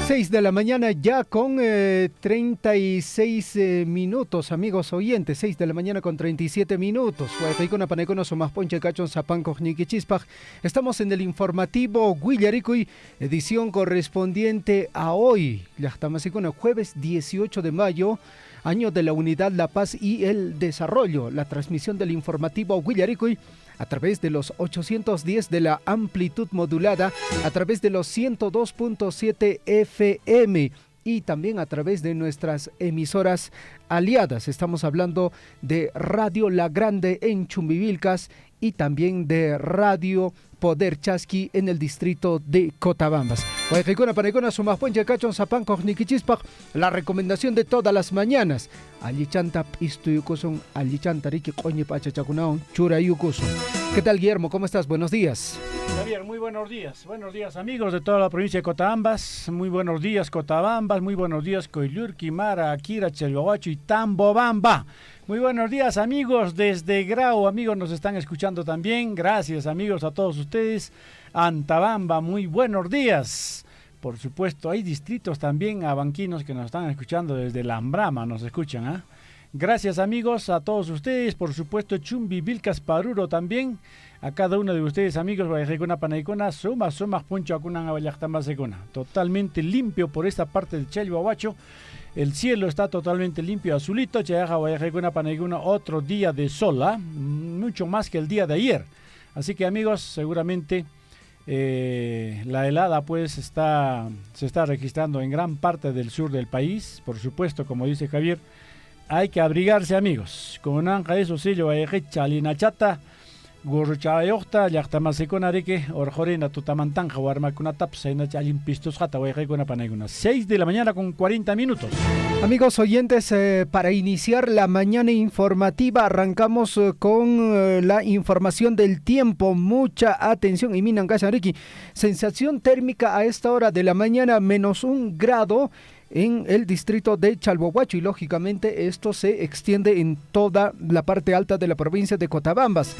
6 de la mañana ya con 36 minutos, amigos oyentes. 6 de la mañana con 37 minutos. Estamos en el informativo Guillaricuy, edición correspondiente a hoy, jueves 18 de mayo, año de la Unidad, la Paz y el Desarrollo. La transmisión del informativo Guillaricuy a través de los 810 de la amplitud modulada, a través de los 102.7 FM y también a través de nuestras emisoras aliadas. Estamos hablando de Radio La Grande en Chumbivilcas y también de Radio Poder Chasqui en el distrito de Cotabambas. La recomendación de todas las mañanas. ¿Qué tal, Guillermo? ¿Cómo estás? Buenos días. Javier, muy buenos días. Buenos días, amigos de toda la provincia de Cotabambas. Muy buenos días, Cotabambas. Muy buenos días, Coyllurqui, Mara, Akira, Chelhuahuacho y Tambobamba. Muy buenos días, amigos desde Grau. Amigos, nos están escuchando también. Gracias, amigos, a todos ustedes. Antabamba, muy buenos días. Por supuesto, hay distritos también abanquinos que nos están escuchando desde Lambrama, nos escuchan, ¿ah? Gracias, amigos, a todos ustedes. Por supuesto, Chumbivilcas, Paruro también. A cada uno de ustedes, amigos, totalmente limpio por esta parte del Chelhuahuacho. El cielo está totalmente limpio, azulito. Otro día de sol, ¿eh? Mucho más que el día de ayer. Así que, amigos, seguramente la helada pues se está registrando en gran parte del sur del país. Por supuesto, como dice Javier, hay que abrigarse, amigos. Con anja eso sello chalinachata Gurchayokta, Yachtamasecona Reque, Orjorena, Tutamantanja, Warmacunatap, Sainacha Limpistos, Jatahuejecona Paneguna. 6 de la mañana con 40 minutos. Amigos oyentes, para iniciar la mañana informativa, arrancamos con la información del tiempo. Mucha atención. Y Minan Casariki, sensación térmica a esta hora de la mañana, -1 grado. En el distrito de Chalhuahuacho y lógicamente esto se extiende en toda la parte alta de la provincia de Cotabambas.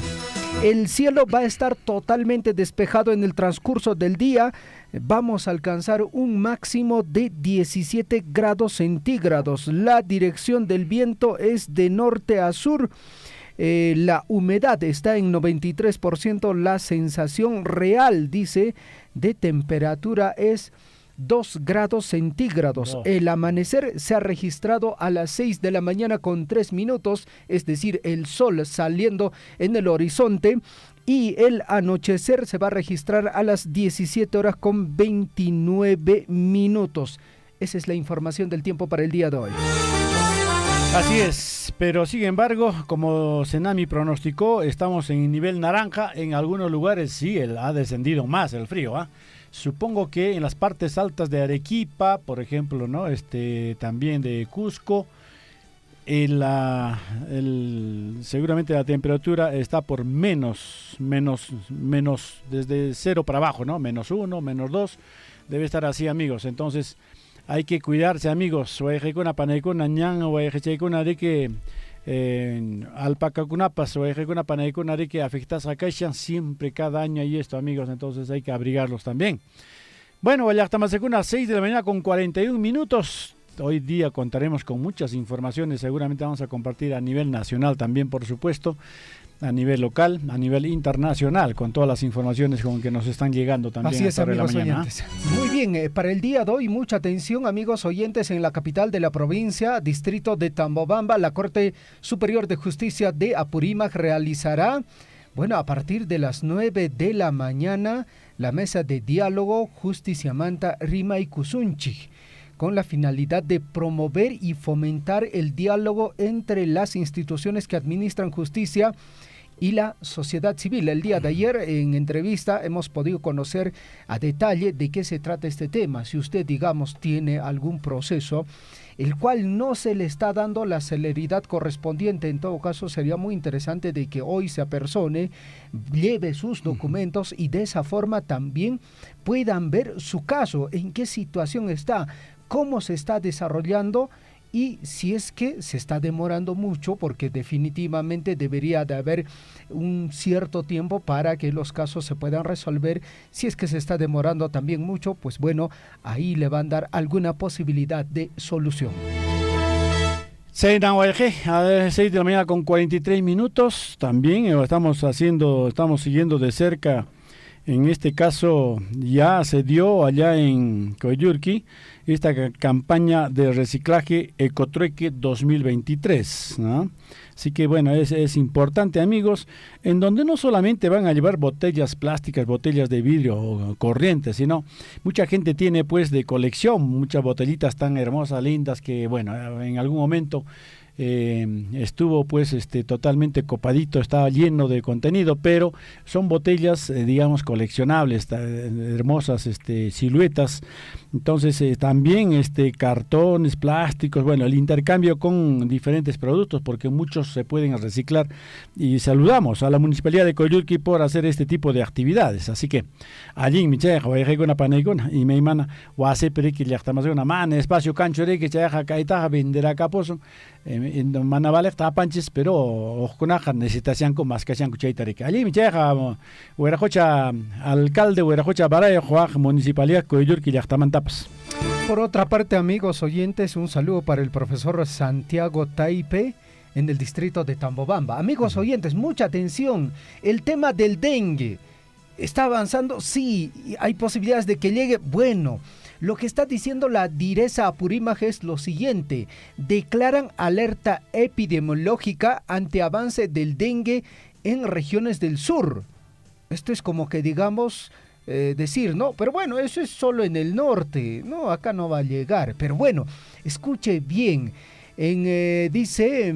El cielo va a estar totalmente despejado en el transcurso del día. Vamos a alcanzar un máximo de 17 grados centígrados. La dirección del viento es de norte a sur. La humedad está en 93%. La sensación real, dice, de temperatura es 2 grados centígrados. El amanecer se ha registrado a las 6 de la mañana con 3 minutos, es decir, el sol saliendo en el horizonte, y el anochecer se va a registrar a las 17 horas con 29 minutos. Esa es la información del tiempo para el día de hoy. Así es, pero sin embargo, como Senami pronosticó, estamos en nivel naranja. En algunos lugares sí ha descendido más el frío, ¿ah? Supongo que en las partes altas de Arequipa, por ejemplo, ¿no? También de Cusco, seguramente la temperatura está por menos, desde 0 para abajo, ¿no? -1, -2, debe estar así, amigos. Entonces, hay que cuidarse, amigos. Alpacacunapas o ejecuna panaicuna que afectas a Caixan siempre cada año y esto, amigos, entonces hay que abrigarlos también. Bueno, ya estamos a 6 de la mañana con 41 minutos. Hoy día contaremos con muchas informaciones, seguramente vamos a compartir a nivel nacional también, por supuesto, a nivel local, a nivel internacional, con todas las informaciones con que nos están llegando también. Así es, amigos oyentes. Muy bien, para el día de hoy, mucha atención, amigos oyentes, en la capital de la provincia, distrito de Tambobamba, la Corte Superior de Justicia de Apurímac realizará, a partir de las 9 de la mañana, la mesa de diálogo Justiciamanta Rima y Cusunchi, con la finalidad de promover y fomentar el diálogo entre las instituciones que administran justicia y la sociedad civil. El día de ayer, en entrevista, hemos podido conocer a detalle de qué se trata este tema. Si usted, digamos, tiene algún proceso el cual no se le está dando la celeridad correspondiente, en todo caso sería muy interesante de que hoy se apersone, lleve sus documentos y de esa forma también puedan ver su caso, en qué situación está, cómo se está desarrollando y si es que se está demorando mucho, porque definitivamente debería de haber un cierto tiempo para que los casos se puedan resolver. Si es que se está demorando también mucho, pues bueno, ahí le van a dar alguna posibilidad de solución. 6 de la mañana con 43 minutos. También estamos siguiendo de cerca. En este caso ya se dio allá en Coyurqui esta campaña de reciclaje Ecotrueque 2023, ¿no? Así que bueno, es importante, amigos, en donde no solamente van a llevar botellas plásticas, botellas de vidrio o corrientes, sino mucha gente tiene pues de colección muchas botellitas tan hermosas, lindas, que bueno, en algún momento estuvo pues totalmente copadito, estaba lleno de contenido, pero son botellas digamos coleccionables, hermosas siluetas. Entonces también cartones, plásticos, bueno, el intercambio con diferentes productos, porque muchos se pueden reciclar, y saludamos a la Municipalidad de Coyurqui por hacer este tipo de actividades. Así que allí en Micheja voy a una paneigona y me imana o hace perique ya estamos una mana espacio cancho de que chaja caita vender a caposo en manavale está panches, pero ojonaja necesitación con más que sean cuchaitareke. Allí Micheja huerajocha alcalde huerajocha baraya juaj Municipalidad Coyurqui ya está mantapas. Por otra parte, amigos oyentes, un saludo para el profesor Santiago Taipe en el distrito de Tambobamba. Amigos oyentes, mucha atención, el tema del dengue está avanzando, sí, hay posibilidades de que llegue, bueno. Lo que está diciendo la Direza Apurímac es lo siguiente: declaran alerta epidemiológica ante avance del dengue en regiones del sur. Esto es como que digamos decir, no, pero bueno, eso es solo en el norte, no, acá no va a llegar. Pero bueno, escuche bien, dice,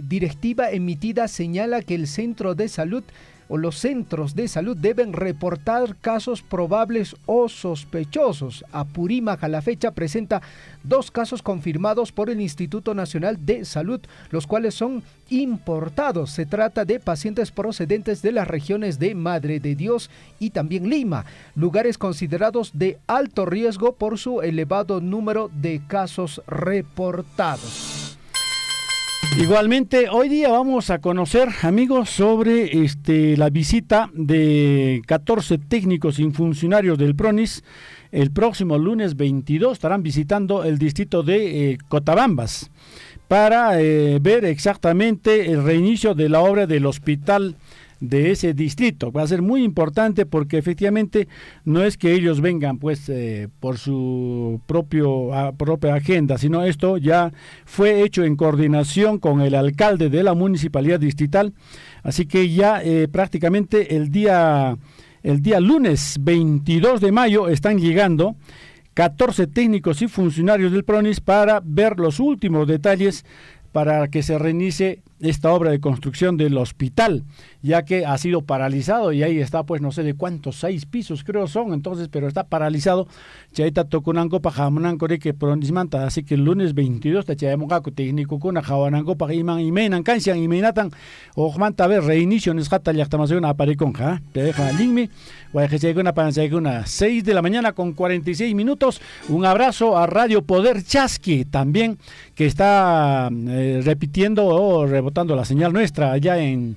directiva emitida señala que el centro de salud o los centros de salud deben reportar casos probables o sospechosos. Apurímac a la fecha presenta 2 casos confirmados por el Instituto Nacional de Salud, los cuales son importados. Se trata de pacientes procedentes de las regiones de Madre de Dios y también Lima, lugares considerados de alto riesgo por su elevado número de casos reportados. Igualmente, hoy día vamos a conocer, amigos, sobre la visita de 14 técnicos y funcionarios del PRONIS. El próximo lunes 22 estarán visitando el distrito de Cotabambas para ver exactamente el reinicio de la obra del hospital de ese distrito. Va a ser muy importante porque efectivamente no es que ellos vengan pues por su propia agenda, sino esto ya fue hecho en coordinación con el alcalde de la municipalidad distrital, así que ya prácticamente el día lunes 22 de mayo están llegando 14 técnicos y funcionarios del PRONIS para ver los últimos detalles para que se reinicie esta obra de construcción del hospital, ya que ha sido paralizado y ahí está pues no sé de cuántos, 6 pisos creo son, entonces, pero está paralizado. Chaita tokunango pa jamonango de que pronismanta, así que el lunes 22 te chayamogaku técnico kuna jawanango pa iman imenan kansian imenatan ojmanta ver reinicio nesjata llactamación apariconja, te deja linmi, guayajecheguna pancheguna 6 de la mañana con 46 minutos. Un abrazo a Radio Poder Chasqui también, que está repitiendo o rebotando la señal nuestra allá en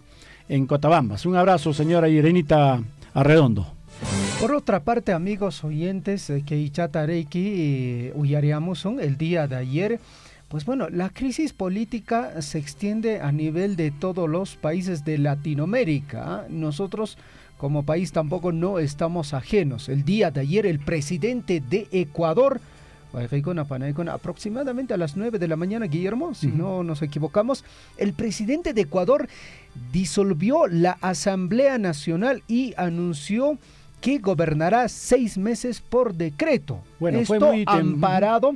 Cotabambas. Un abrazo, señora Irenita Arredondo. Por otra parte, amigos oyentes, que Ichatareiki Uyariamos el día de ayer, pues bueno, la crisis política se extiende a nivel de todos los países de Latinoamérica. Nosotros como país tampoco no estamos ajenos. El día de ayer el presidente de Ecuador, aproximadamente a las 9 de la mañana, Guillermo, si no nos equivocamos, el presidente de Ecuador disolvió la Asamblea Nacional y anunció que gobernará 6 meses por decreto. Bueno, esto fue muy amparado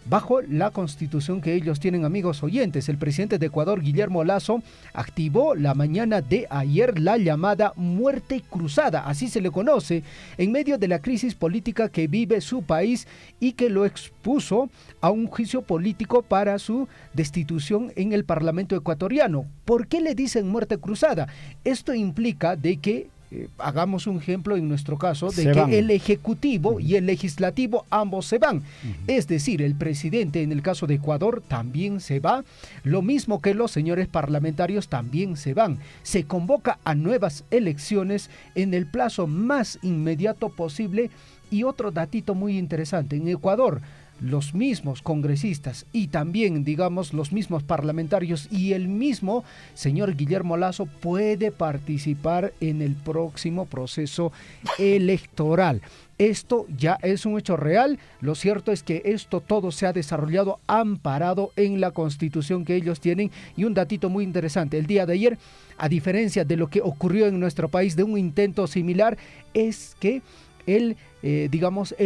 bajo la constitución que ellos tienen, amigos oyentes. El presidente de Ecuador, Guillermo Lasso, activó la mañana de ayer la llamada muerte cruzada, así se le conoce, en medio de la crisis política que vive su país y que lo expuso a un juicio político para su destitución en el Parlamento ecuatoriano. ¿Por qué le dicen muerte cruzada? Esto implica de que hagamos un ejemplo en nuestro caso de Se que van. el Ejecutivo y el Legislativo ambos se van. Es decir, el presidente en el caso de Ecuador también se va, lo mismo que los señores parlamentarios también se van. Se convoca a nuevas elecciones en el plazo más inmediato posible. Y otro datito muy interesante, en Ecuador los mismos congresistas y también, digamos, los mismos parlamentarios y el mismo señor Guillermo Lasso puede participar en el próximo proceso electoral. Esto ya es un hecho real. Lo cierto es que esto todo se ha desarrollado amparado en la Constitución que ellos tienen. Y un datito muy interesante, el día de ayer, a diferencia de lo que ocurrió en nuestro país de un intento similar, es que el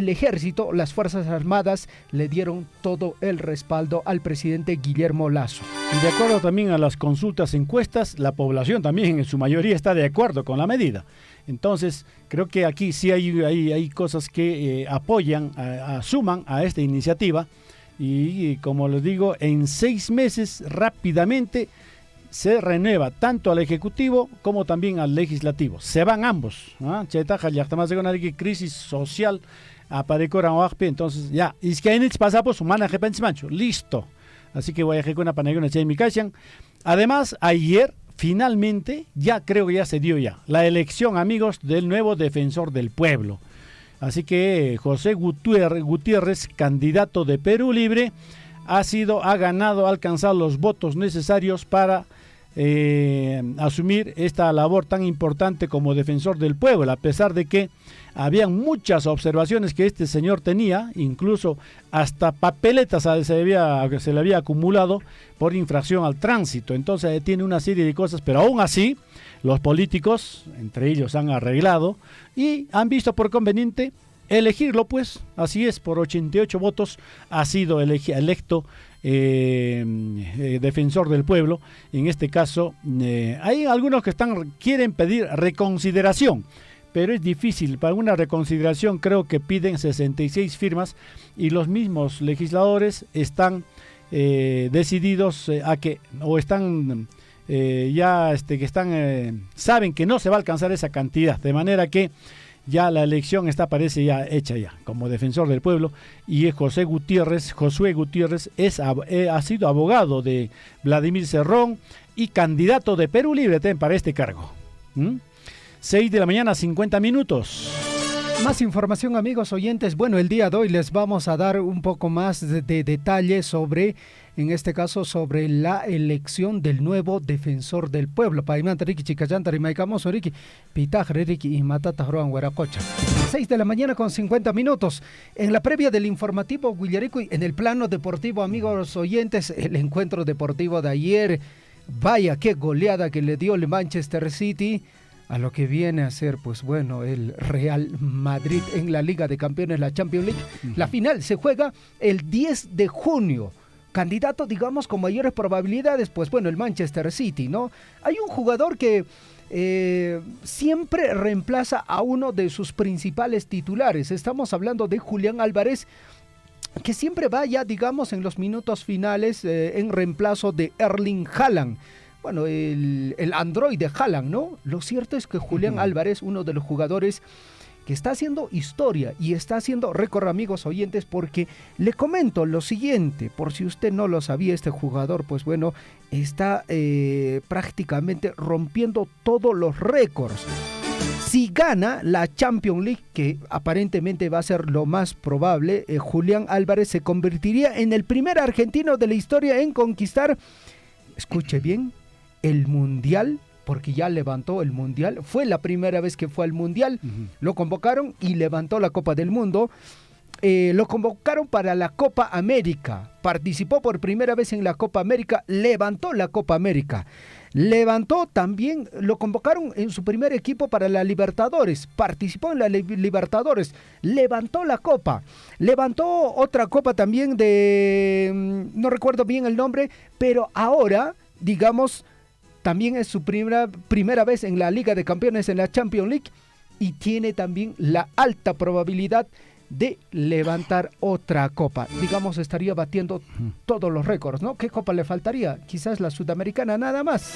ejército, las Fuerzas Armadas le dieron todo el respaldo al presidente Guillermo Lasso. Y de acuerdo también a las consultas, encuestas, la población también en su mayoría está de acuerdo con la medida. Entonces, creo que aquí sí hay cosas que apoyan, suman a esta iniciativa. Y como les digo, en 6 meses rápidamente se renueva tanto al Ejecutivo como también al Legislativo. Se van ambos. Crisis social entonces ya. Y es que hay pasamos humana listo. Así que voy a ejecutar una panegona en mi casa. Además, ayer finalmente, ya creo que ya se dio la elección, amigos, del nuevo defensor del pueblo. Así que José Gutiérrez, candidato de Perú Libre, ha alcanzado los votos necesarios para asumir esta labor tan importante como defensor del pueblo, a pesar de que había muchas observaciones que este señor tenía, incluso hasta papeletas se le había acumulado por infracción al tránsito. Entonces tiene una serie de cosas, pero aún así los políticos, entre ellos, han arreglado y han visto por conveniente elegirlo, pues así es, por 88 votos ha sido electo defensor del pueblo. En este caso hay algunos que quieren pedir reconsideración, pero es difícil. Para una reconsideración creo que piden 66 firmas y los mismos legisladores están decididos a que, o están saben que no se va a alcanzar esa cantidad, de manera que ya la elección parece ya hecha como defensor del pueblo. Y Josué Gutiérrez ha sido abogado de Vladimir Cerrón y candidato de Perú Libre para este cargo. 6 de la mañana, 50 minutos. Más información, amigos oyentes. Bueno, el día de hoy les vamos a dar un poco más de detalles sobre, en este caso, sobre la elección del nuevo defensor del pueblo. 6 de la mañana con 50 minutos. En la previa del informativo Guillarico, en el plano deportivo, amigos oyentes, el encuentro deportivo de ayer, vaya qué goleada que le dio el Manchester City a lo que viene a ser, pues bueno, el Real Madrid en la Liga de Campeones, la Champions League. La final se juega el 10 de junio. Candidato, digamos, con mayores probabilidades, pues bueno, el Manchester City, ¿no? Hay un jugador que siempre reemplaza a uno de sus principales titulares. Estamos hablando de Julián Álvarez, que siempre va ya, digamos, en los minutos finales en reemplazo de Erling Haaland. Bueno, el android de Haaland, ¿no? Lo cierto es que Julián Álvarez, uno de los jugadores que está haciendo historia y está haciendo récord, amigos oyentes, porque le comento lo siguiente, por si usted no lo sabía, este jugador, pues bueno, está prácticamente rompiendo todos los récords. Si gana la Champions League, que aparentemente va a ser lo más probable, Julián Álvarez se convertiría en el primer argentino de la historia en conquistar, escuche bien, el Mundial, porque ya levantó el Mundial. Fue la primera vez que fue al Mundial. Lo convocaron y levantó la Copa del Mundo. Lo convocaron para la Copa América. Participó por primera vez en la Copa América. Levantó la Copa América. Levantó también, lo convocaron en su primer equipo para la Libertadores. Participó en la Libertadores. Levantó la Copa. Levantó otra Copa también no recuerdo bien el nombre, pero ahora, digamos, también es su primera vez en la Liga de Campeones, en la Champions League, y tiene también la alta probabilidad de levantar otra copa. Digamos, estaría batiendo todos los récords, ¿no? ¿Qué copa le faltaría? Quizás la Sudamericana, nada más.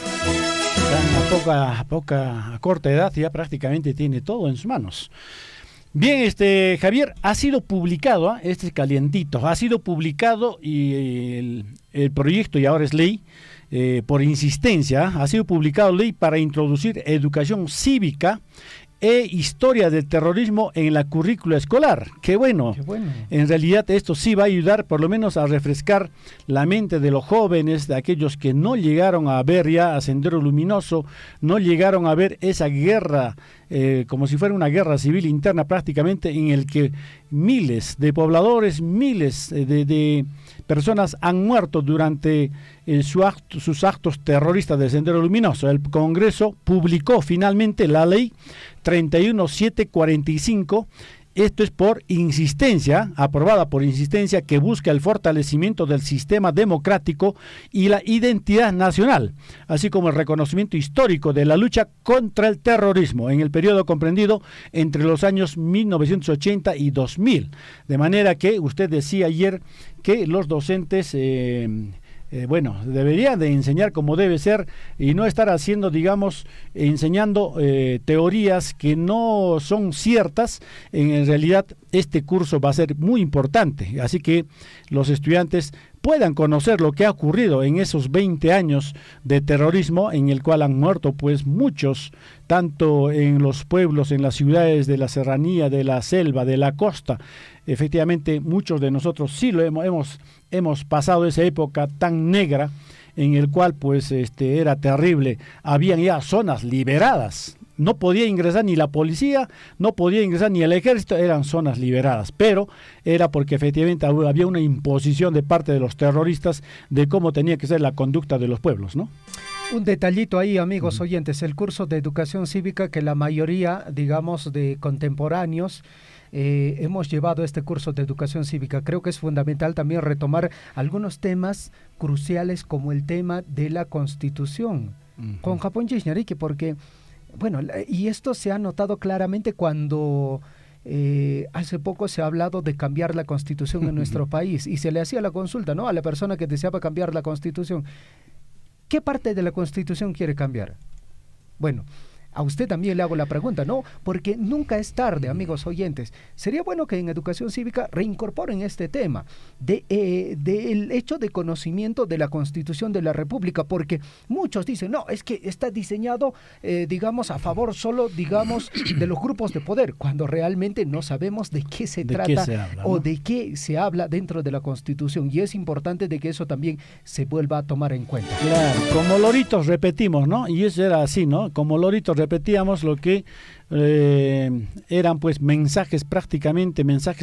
a poca, a corta edad ya prácticamente tiene todo en sus manos. Bien, Javier, ha sido publicado, este es calientito, ha sido publicado y el proyecto y ahora es ley, por insistencia, ha sido publicado ley para introducir educación cívica e historia del terrorismo en la currícula escolar. Qué bueno. En realidad esto sí va a ayudar por lo menos a refrescar la mente de los jóvenes, de aquellos que no llegaron a ver ya a Sendero Luminoso, no llegaron a ver esa guerra, como si fuera una guerra civil interna prácticamente, en el que miles de pobladores, miles de personas han muerto durante sus actos terroristas de Sendero Luminoso. El Congreso publicó finalmente la ley 31745. Esto es por insistencia, aprobada por insistencia, que busca el fortalecimiento del sistema democrático y la identidad nacional, así como el reconocimiento histórico de la lucha contra el terrorismo en el periodo comprendido entre los años 1980 y 2000. De manera que usted decía ayer que los docentes debería de enseñar como debe ser y no estar haciendo, enseñando teorías que no son ciertas. En realidad, este curso va a ser muy importante, así que los estudiantes puedan conocer lo que ha ocurrido en esos 20 años de terrorismo, en el cual han muerto pues muchos, tanto en los pueblos, en las ciudades de la serranía, de la selva, de la costa. Efectivamente, muchos de nosotros sí lo hemos pasado esa época tan negra, en el cual pues era terrible. Habían ya zonas liberadas. No podía ingresar ni la policía, no podía ingresar ni el ejército, eran zonas liberadas, pero era porque efectivamente había una imposición de parte de los terroristas de cómo tenía que ser la conducta de los pueblos, ¿no? Un detallito ahí, amigos oyentes, el curso de educación cívica que la mayoría, de contemporáneos, hemos llevado este curso de educación cívica. Creo que es fundamental también retomar algunos temas cruciales como el tema de la Constitución. Con Japón Yishnariki, porque y esto se ha notado claramente cuando hace poco se ha hablado de cambiar la Constitución en nuestro país y se le hacía la consulta, ¿no?, a la persona que deseaba cambiar la Constitución. ¿Qué parte de la Constitución quiere cambiar? Bueno, a usted también le hago la pregunta, ¿no? Porque nunca es tarde, amigos oyentes. Sería bueno que en educación cívica reincorporen este tema del hecho de conocimiento de la Constitución de la República, porque muchos dicen, no, es que está diseñado, a favor solo, de los grupos de poder, cuando realmente no sabemos de qué se trata o de qué se habla dentro de la Constitución. Y es importante de que eso también se vuelva a tomar en cuenta. Claro, como loritos repetimos, ¿no? Y eso era así, ¿no? Como loritos repetíamos lo que eran pues mensajes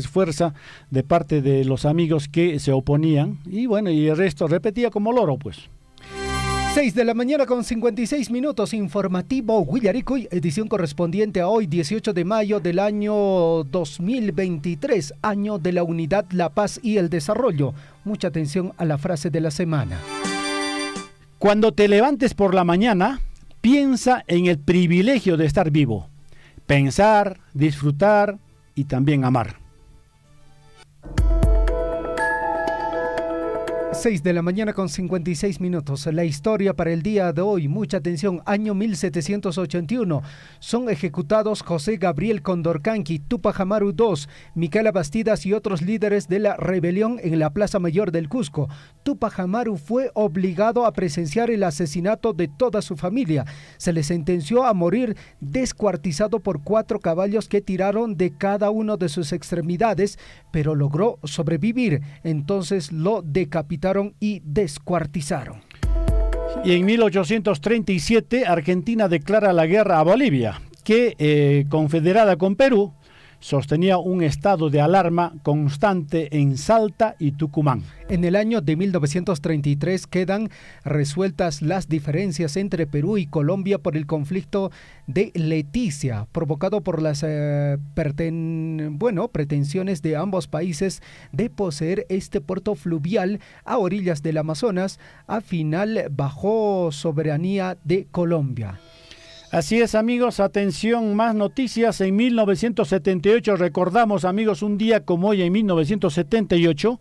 fuerza de parte de los amigos que se oponían y el resto repetía como loro pues. 6 de la mañana con 56 minutos, informativo Huillaricoy, edición correspondiente a hoy, 18 de mayo del año 2023, año de la unidad, la paz y el desarrollo. Mucha atención a la frase de la semana. Cuando te levantes por la mañana, piensa en el privilegio de estar vivo, pensar, disfrutar y también amar. 6 de la mañana con 56 minutos. La historia para el día de hoy, mucha atención, año 1781. Son ejecutados José Gabriel Condorcanqui, Tupac Amaru II, Micaela Bastidas y otros líderes de la rebelión en la Plaza Mayor del Cusco. Tupac Amaru fue obligado a presenciar el asesinato de toda su familia. Se le sentenció a morir descuartizado por 4 caballos que tiraron de cada uno de sus extremidades, pero logró sobrevivir. Entonces lo decapitaron y descuartizaron. Y en 1837 Argentina declara la guerra a Bolivia, que confederada con Perú sostenía un estado de alarma constante en Salta y Tucumán. En el año de 1933 quedan resueltas las diferencias entre Perú y Colombia por el conflicto de Leticia, provocado por las pretensiones de ambos países de poseer este puerto fluvial a orillas del Amazonas, a final bajo soberanía de Colombia. Así es, amigos, atención, más noticias. En 1978, recordamos, amigos, un día como hoy, en 1978,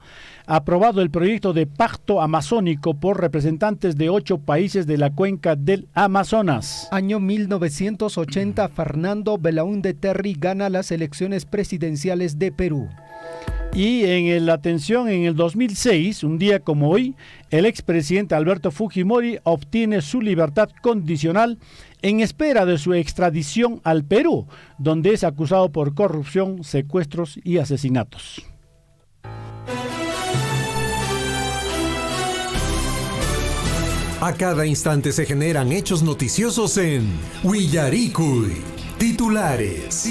aprobado el proyecto de pacto amazónico por representantes de 8 países de la cuenca del Amazonas. Año 1980, Fernando Belaúnde Terry gana las elecciones presidenciales de Perú. Y en la atención, en el 2006, un día como hoy, el expresidente Alberto Fujimori obtiene su libertad condicional en espera de su extradición al Perú, donde es acusado por corrupción, secuestros y asesinatos. A cada instante se generan hechos noticiosos en Willaricui. Titulares.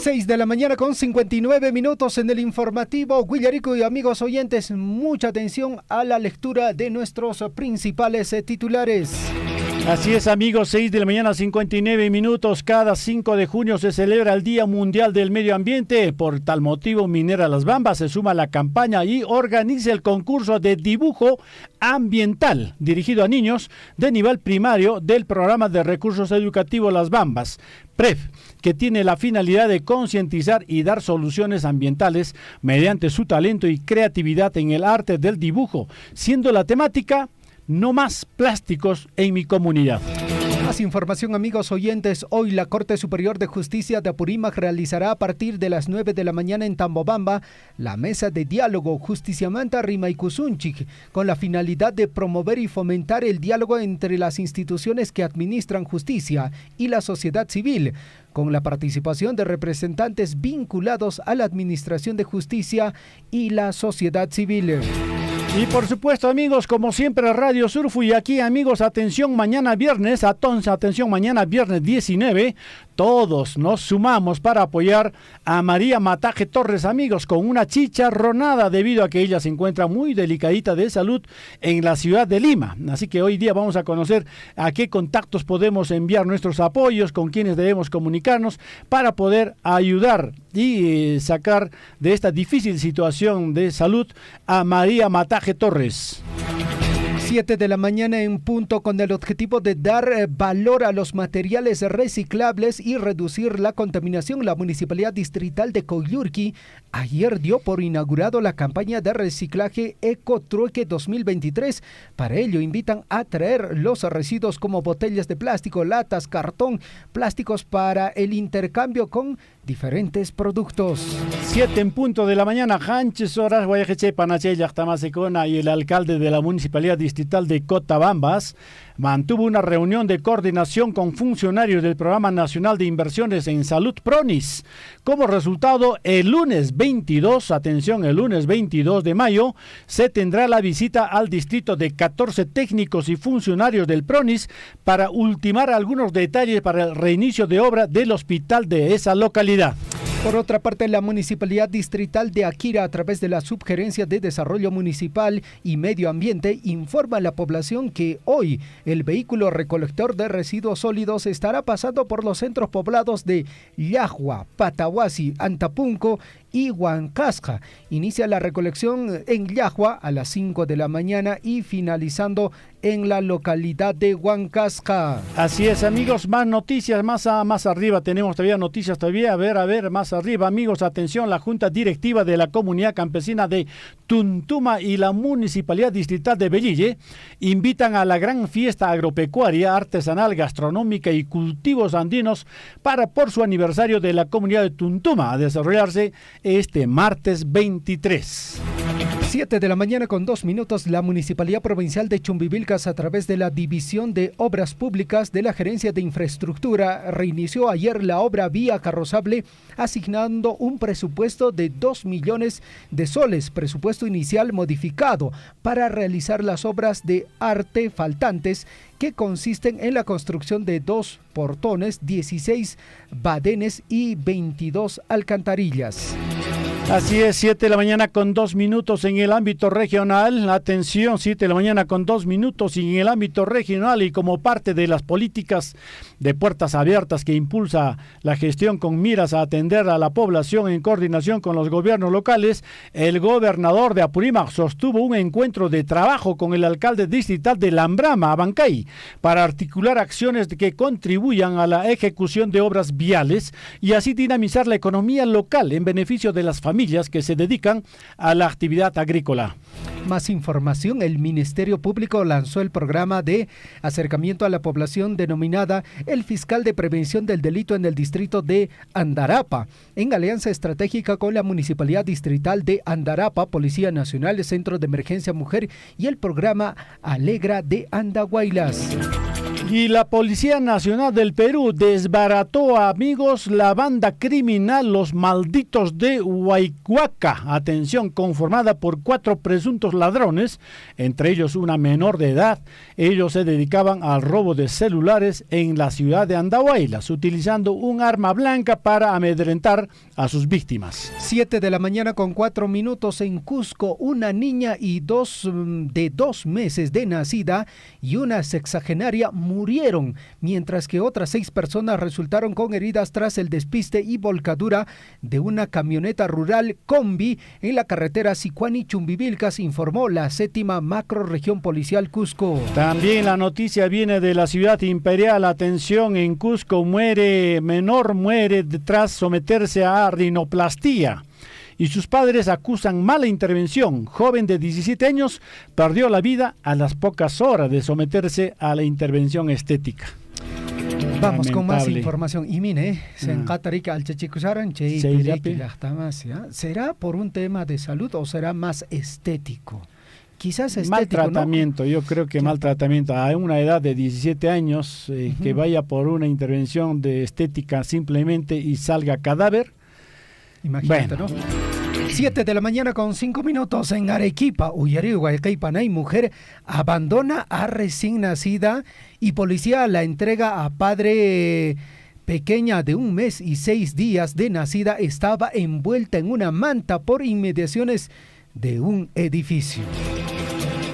6 de la mañana con 59 minutos en el informativo Willaricui. Y amigos oyentes, mucha atención a la lectura de nuestros principales titulares. Así es, amigos, 6 de la mañana, 59 minutos. Cada 5 de junio se celebra el Día Mundial del Medio Ambiente. Por tal motivo, Minera Las Bambas se suma a la campaña y organiza el concurso de dibujo ambiental dirigido a niños de nivel primario del Programa de Recursos Educativos Las Bambas, PREF, que tiene la finalidad de concientizar y dar soluciones ambientales mediante su talento y creatividad en el arte del dibujo, siendo la temática "No más plásticos en mi comunidad". Más información, amigos oyentes. Hoy la Corte Superior de Justicia de Apurímac realizará a partir de las 9 de la mañana en Tambobamba la mesa de diálogo Justiciamanta Rimaykusunchik, con la finalidad de promover y fomentar el diálogo entre las instituciones que administran justicia y la sociedad civil, con la participación de representantes vinculados a la administración de justicia y la sociedad civil. Y por supuesto, amigos, como siempre, Radio Surfu. Y aquí, amigos, atención, mañana viernes, atención, mañana viernes 19, todos nos sumamos para apoyar a María Mataje Torres, amigos, con una chicharronada, debido a que ella se encuentra muy delicadita de salud en la ciudad de Lima. Así que hoy día vamos a conocer a qué contactos podemos enviar nuestros apoyos, con quienes debemos comunicarnos para poder ayudar y sacar de esta difícil situación de salud a María Mataje Torres. 7 de la mañana en punto, con el objetivo de dar valor a los materiales reciclables y reducir la contaminación. La Municipalidad Distrital de Coyurqui ayer dio por inaugurado la campaña de reciclaje Ecotrueque 2023. Para ello invitan a traer los residuos como botellas de plástico, latas, cartón, plásticos para el intercambio con diferentes productos. 7 en punto de la mañana, Hanches Horas Guayajeche Panachella Tamasecona y el alcalde de la Municipalidad Distrital de Cotabambas mantuvo una reunión de coordinación con funcionarios del Programa Nacional de Inversiones en Salud PRONIS. Como resultado, el lunes 22, atención, el lunes 22 de mayo, se tendrá la visita al distrito de 14 técnicos y funcionarios del PRONIS para ultimar algunos detalles para el reinicio de obra del hospital de esa localidad. Por otra parte, la Municipalidad Distrital de Akira, a través de la Subgerencia de Desarrollo Municipal y Medio Ambiente, informa a la población que hoy el vehículo recolector de residuos sólidos estará pasando por los centros poblados de Llajua, Patahuasi, Antapunco y Huancasca. Inicia la recolección en Llajua a las 5 de la mañana y finalizando en la localidad de Huancasca. Así es, amigos, más noticias, más arriba tenemos todavía noticias todavía, a ver, más arriba, amigos, atención, la Junta Directiva de la Comunidad Campesina de Tuntuma y la Municipalidad Distrital de Velille invitan a la gran fiesta agropecuaria, artesanal, gastronómica y cultivos andinos por su aniversario de la comunidad de Tuntuma, a desarrollarse este martes 23. 7 de la mañana con 2 minutos, la Municipalidad Provincial de Chumbivilcas, a través de la División de Obras Públicas de la Gerencia de Infraestructura, reinició ayer la obra Vía Carrozable, asignando un presupuesto de 2 millones de soles, presupuesto inicial modificado, para realizar las obras de arte faltantes, que consisten en la construcción de 2 portones, 16 badenes y 22 alcantarillas. Así es, 7 de la mañana con 2 minutos en el ámbito regional. Atención, 7 de la mañana con 2 minutos y en el ámbito regional, y como parte de las políticas de puertas abiertas que impulsa la gestión con miras a atender a la población en coordinación con los gobiernos locales, el gobernador de Apurímac sostuvo un encuentro de trabajo con el alcalde distrital de Lambrama, Abancay, para articular acciones que contribuyan a la ejecución de obras viales y así dinamizar la economía local en beneficio de las familias que se dedican a la actividad agrícola. Más información: el Ministerio Público lanzó el programa de acercamiento a la población denominada El Fiscal de Prevención del Delito en el distrito de Andarapa, en alianza estratégica con la Municipalidad Distrital de Andarapa, Policía Nacional, Centro de Emergencia Mujer y el programa Alegra de Andahuaylas. Y la Policía Nacional del Perú desbarató, amigos, la banda criminal Los Malditos de Huaycuaca. Atención, conformada por 4 presuntos ladrones, entre ellos una menor de edad. Ellos se dedicaban al robo de celulares en la ciudad de Andahuaylas, utilizando un arma blanca para amedrentar a sus víctimas. 7 de la mañana con 4 minutos en Cusco, una niña y de 2 meses de nacida y una sexagenaria murieron, mientras que otras 6 personas resultaron con heridas tras el despiste y volcadura de una camioneta rural combi en la carretera Sicuani-Chumbivilcas, informó la 7ª Macrorregión Policial Cusco. También la noticia viene de la ciudad imperial. Atención, en Cusco menor muere tras someterse a rinoplastía. Y sus padres acusan mala intervención. Joven de 17 años perdió la vida a las pocas horas de someterse a la intervención estética. Vamos con más información. Y mire, ¿será por un tema de salud o será más estético? Quizás estético, maltratamiento, ¿no? Yo creo que maltratamiento a una edad de 17 años, que vaya por una intervención de estética simplemente y salga cadáver. Imagínate, bueno, ¿no? 7 de la mañana con 5 minutos en Arequipa, Huaycaipanay, mujer abandona a recién nacida y policía la entrega a padre. Pequeña de 1 mes y 6 días de nacida estaba envuelta en una manta por inmediaciones de un edificio.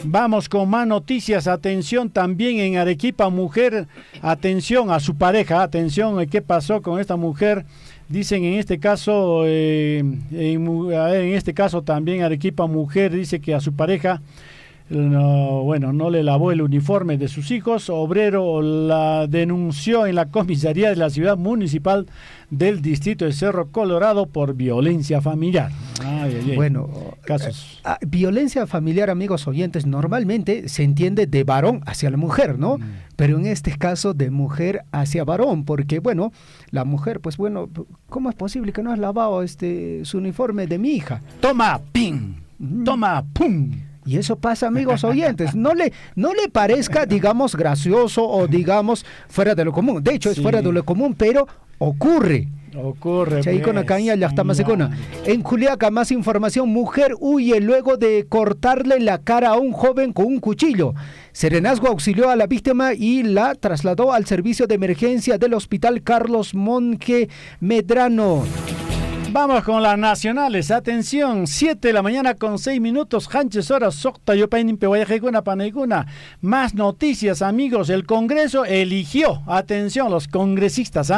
Vamos con más noticias. Atención, también en Arequipa, mujer, atención a su pareja, atención, ¿qué pasó con esta mujer? Dicen en este caso, en este caso también Arequipa, mujer dice que a su pareja no le lavó el uniforme de sus hijos. Obrero la denunció en la comisaría de la ciudad municipal del distrito de Cerro Colorado por violencia familiar. Bueno, casos. Violencia familiar, amigos oyentes, normalmente se entiende de varón hacia la mujer, ¿no? Pero en este caso de mujer hacia varón, porque bueno, la mujer, pues bueno, ¿cómo es posible que no has lavado su uniforme de mi hija? Toma, ping, toma, pum. Y eso pasa, amigos oyentes. No le parezca, digamos, gracioso o digamos fuera de lo común. De hecho, es fuera de lo común, pero ocurre. En Juliaca, más información. Mujer huye luego de cortarle la cara a un joven con un cuchillo. Serenazgo auxilió a la víctima y la trasladó al servicio de emergencia del Hospital Carlos Monge Medrano. Vamos con las nacionales. Atención, 7 de la mañana con 6 minutos. Hanches horas, Socta, Yopainin, Pehuayajeguna, Paneiguna. Más noticias, amigos. El Congreso eligió, atención, los congresistas,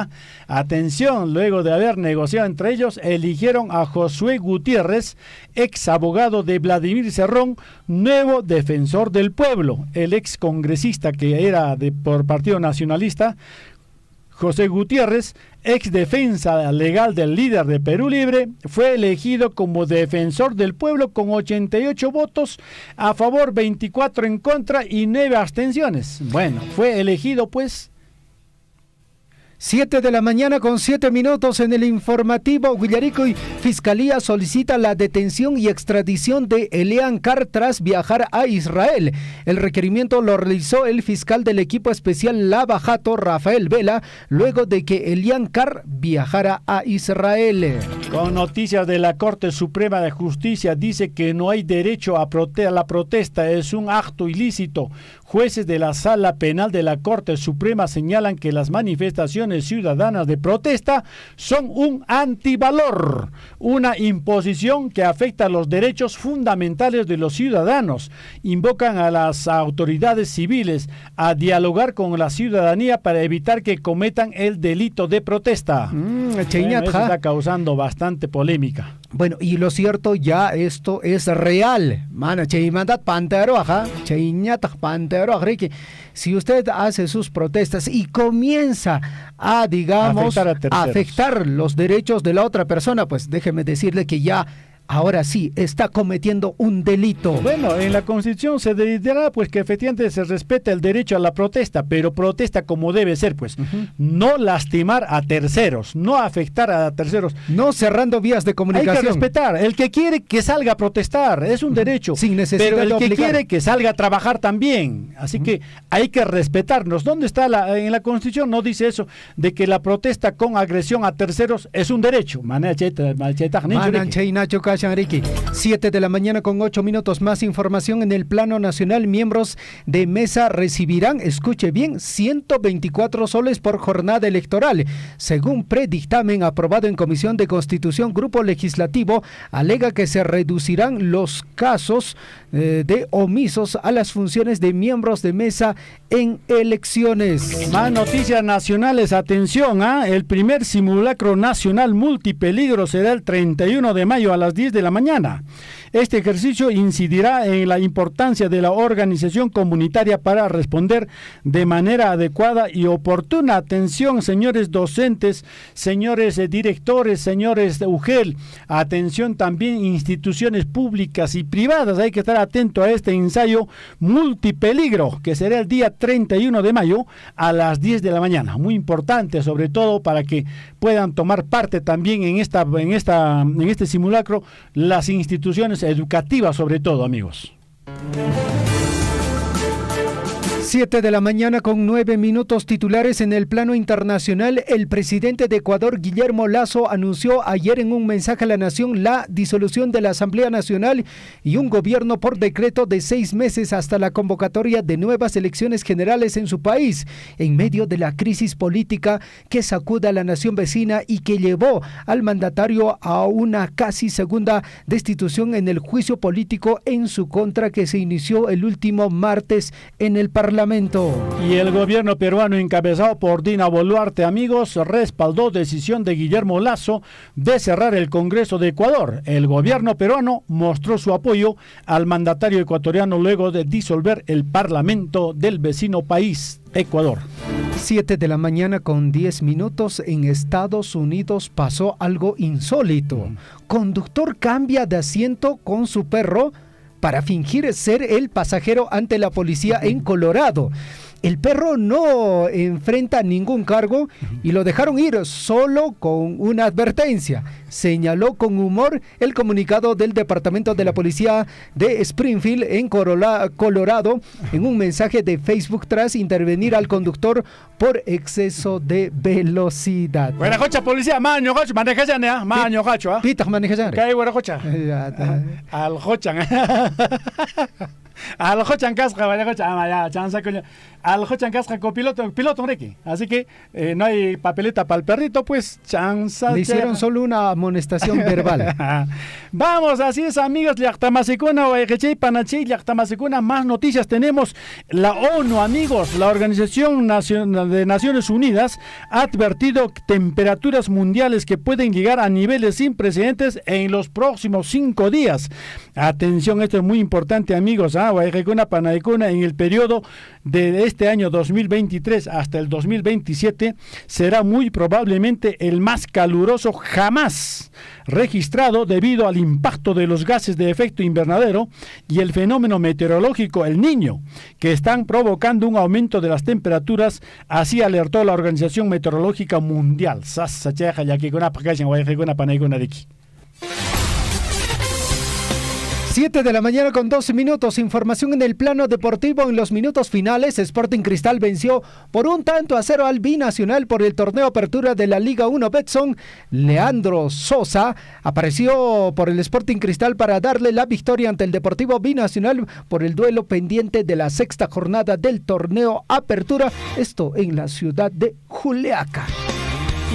atención, luego de haber negociado entre ellos, eligieron a Josué Gutiérrez, ex abogado de Vladimir Cerrón, nuevo defensor del pueblo. El ex congresista que era por Partido Nacionalista, José Gutiérrez, ex defensa legal del líder de Perú Libre, fue elegido como defensor del pueblo con 88 votos a favor, 24 en contra y 9 abstenciones. Bueno, fue elegido pues. 7 de la mañana con 7 minutos en el informativo. Willaricuy, Fiscalía solicita la detención y extradición de Elian Carr tras viajar a Israel. El requerimiento lo realizó el fiscal del equipo especial Lava Jato, Rafael Vela, luego de que Elian Carr viajara a Israel. Con noticias de la Corte Suprema de Justicia, dice que no hay derecho a la protesta, es un acto ilícito. Jueces de la Sala Penal de la Corte Suprema señalan que las manifestaciones ciudadanas de protesta son un antivalor, una imposición que afecta los derechos fundamentales de los ciudadanos. Invocan a las autoridades civiles a dialogar con la ciudadanía para evitar que cometan el delito de protesta. Eso está causando bastante polémica. Bueno, y lo cierto, ya esto es real. Mana, si usted hace sus protestas y comienza a, digamos, afectar los derechos de la otra persona, pues déjeme decirle que ya ahora sí está cometiendo un delito. Bueno, en la Constitución se dirá pues que efectivamente se respeta el derecho a la protesta, pero protesta como debe ser, pues. No lastimar a terceros, no afectar a terceros. No cerrando vías de comunicación. Hay que respetar. El que quiere que salga a protestar, es un derecho. Sin necesidad pero el de que obligar. quiere que salga a trabajar también. Así que hay que respetarnos. ¿Dónde está en la Constitución? No dice eso, de que la protesta con agresión a terceros es un derecho. 7 de la mañana con 8 minutos. Más información en el plano nacional. Miembros de mesa recibirán, escuche bien, 124 soles por jornada electoral. Según predictamen aprobado en Comisión de Constitución, Grupo Legislativo alega que se reducirán los casos de omisos a las funciones de miembros de mesa en elecciones. Más noticias nacionales, atención, el primer simulacro nacional multipeligro será el 31 de mayo a las 10 de la mañana. Este ejercicio incidirá en la importancia de la organización comunitaria para responder de manera adecuada y oportuna. Atención, señores docentes, señores directores, señores de UGEL, atención también instituciones públicas y privadas. Hay que estar atento a este ensayo multipeligro que será el día 31 de mayo a las 10 de la mañana. Muy importante, sobre todo para que puedan tomar parte también en este simulacro las instituciones educativas, sobre todo, amigos. 7 de la mañana con 9 minutos. Titulares en el plano internacional. El presidente de Ecuador, Guillermo Lasso, anunció ayer en un mensaje a la nación la disolución de la Asamblea Nacional y un gobierno por decreto de 6 meses hasta la convocatoria de nuevas elecciones generales en su país, en medio de la crisis política que sacude a la nación vecina y que llevó al mandatario a una casi segunda destitución en el juicio político en su contra que se inició el último martes en el Parlamento. Y el gobierno peruano encabezado por Dina Boluarte, amigos, respaldó decisión de Guillermo Lasso de cerrar el Congreso de Ecuador. El gobierno peruano mostró su apoyo al mandatario ecuatoriano luego de disolver el Parlamento del vecino país, Ecuador. 7 de la mañana con 10 minutos. En Estados Unidos pasó algo insólito. Conductor cambia de asiento con su perro para fingir ser el pasajero ante la policía en Colorado. El perro no enfrenta ningún cargo y lo dejaron ir solo con una advertencia. Señaló con humor el comunicado del Departamento de la Policía de Springfield en Colorado en un mensaje de Facebook tras intervenir al conductor por exceso de velocidad. Buena cocha, policía, maño cocha, maneja ya, ¿no? Maño cocha. Pita, maneja ya. ¿Qué hay, buena cocha? Al cochan. Al Jochan Casca, vaya Jochan, ya, chanza coño. Al Jochan Casca copiloto, piloto requi. Así que no hay papeleta para el perrito, pues chanza. Le hicieron solo una amonestación verbal. Vamos, así es, amigos. Llactamasicuna, Panachi, Llactamasicuna, más noticias tenemos. La ONU, amigos, la Organización de Naciones Unidas ha advertido temperaturas mundiales que pueden llegar a niveles sin precedentes en los próximos 5 días. Atención, esto es muy importante, amigos. Guayrecuna, Panaicuna, en el periodo de este año 2023 hasta el 2027 será muy probablemente el más caluroso jamás registrado debido al impacto de los gases de efecto invernadero y el fenómeno meteorológico El Niño, que están provocando un aumento de las temperaturas, así alertó la Organización Meteorológica Mundial. 7 de la mañana con 12 minutos. Información en el plano deportivo. En los minutos finales, Sporting Cristal venció por 1-0 al Binacional por el torneo Apertura de la Liga 1 Betson. Leandro Sosa apareció por el Sporting Cristal para darle la victoria ante el Deportivo Binacional por el duelo pendiente de la sexta jornada del torneo Apertura. Esto en la ciudad de Juliaca.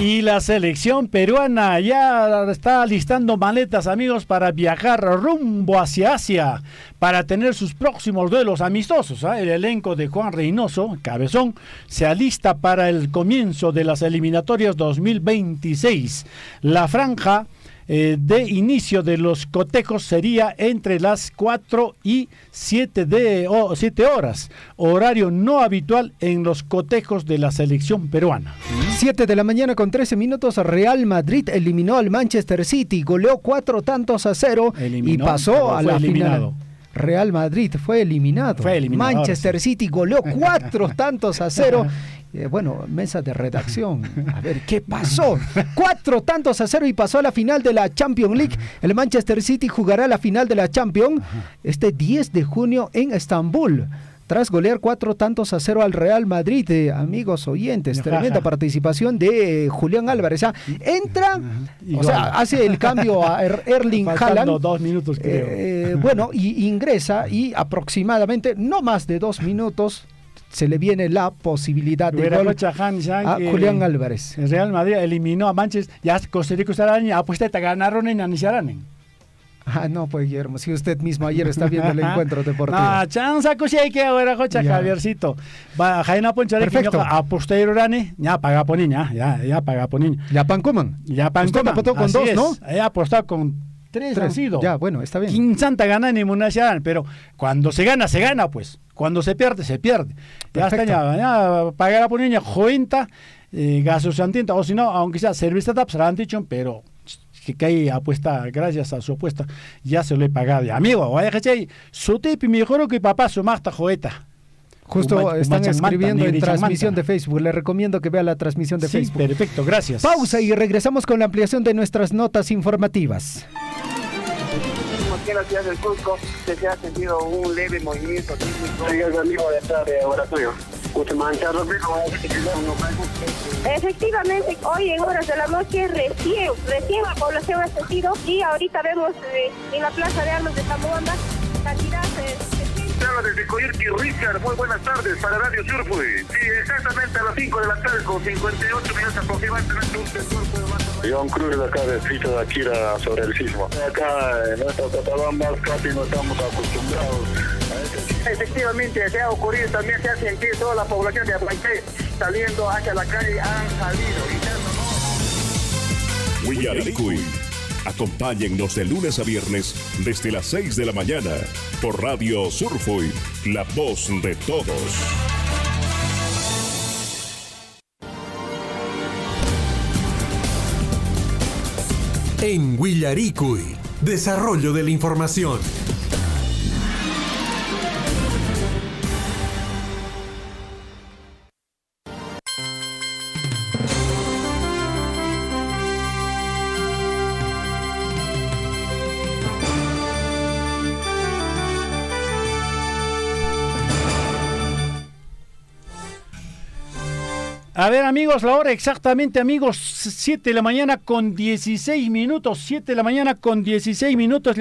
Y la selección peruana ya está listando maletas, amigos, para viajar rumbo hacia Asia, para tener sus próximos duelos amistosos. El elenco de Juan Reynoso, Cabezón, se alista para el comienzo de las eliminatorias 2026. La franja de inicio de los cotejos sería entre las 4 y 7 horas, horario no habitual en los cotejos de la selección peruana. 7 de la mañana con 13 minutos, Real Madrid eliminó al Manchester City, goleó 4-0 y pasó a la final. Real Madrid fue eliminado. Manchester City goleó 4-0. Bueno, mesa de redacción. A ver, ¿qué pasó? 4-0 y pasó a la final de la Champions League. El Manchester City jugará la final de la Champions este 10 de junio en Estambul. Tras golear 4-0 al Real Madrid, amigos oyentes, tremenda participación de Julián Álvarez. Entra, hace el cambio a Erling Haaland. 2 minutos, creo. Bueno, y ingresa y aproximadamente, no más de 2 minutos, se le viene la posibilidad de gol a Julián Álvarez. El Real Madrid eliminó a Manchester, ya Costa Rica apuesta te ganaron en Anisaranen. No, pues Guillermo, si usted mismo ayer está viendo el encuentro deportivo. Chanza hay que ahora Jocha Javiercito. Va Jaina Ponchare que apostero rane, ya paga poniña, ya paga poniña. Ya Pancoman. Usted apostó con 2, ¿no? He apostado con 3 han sido. Ya, bueno, está bien. Quinzanta gana ni Munasharan, pero cuando se gana, pues. Cuando se pierde, se pierde. Ya está, ya pagar a poniña, jointa, gasos santienta, o si no, aunque sea servicio taps, han dicho, pero que hay apuesta, gracias a su apuesta, ya se lo he pagado. Amigo, vaya que su tipi mejor que papá su masta joeta. Justo están escribiendo en transmisión de Facebook. Le recomiendo que vea la transmisión de Facebook. Perfecto, gracias. Pausa y regresamos con la ampliación de nuestras notas informativas. Aquí en la ciudad del Cusco se ha sentido un leve movimiento sísmico. Sí, es el mismo de estar de laboratorio. Efectivamente, hoy en horas de la noche recién la población ha sentido y ahorita vemos en la Plaza de Armas de Tamuanda cantidad Desde Coyurqui, Richard, muy buenas tardes para Radio Surfui. Sí, exactamente a las 5 de la tarde con 58 minutos aproximadamente un sensor de John Cruz de acá de Fito de Akira sobre el sismo. Acá en nuestra Cotabamba casi no estamos acostumbrados a este. Efectivamente, se ha ocurrido, también se ha sentido toda la población de Atlante saliendo hacia la calle, han salido. Huillaricui. Acompáñennos de lunes a viernes desde las 6 de la mañana por Radio Surfui, la voz de todos. En Huillaricui, desarrollo de la información. A ver, amigos, la hora exactamente, amigos, 7 de la mañana con 16 minutos, 7 de la mañana con 16 minutos,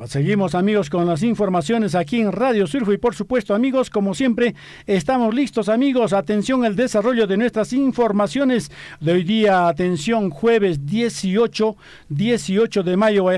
seguimos, amigos, con las informaciones aquí en Radio Surfui y por supuesto, amigos, como siempre, estamos listos, amigos, atención al desarrollo de nuestras informaciones de hoy día, atención, jueves 18 de mayo,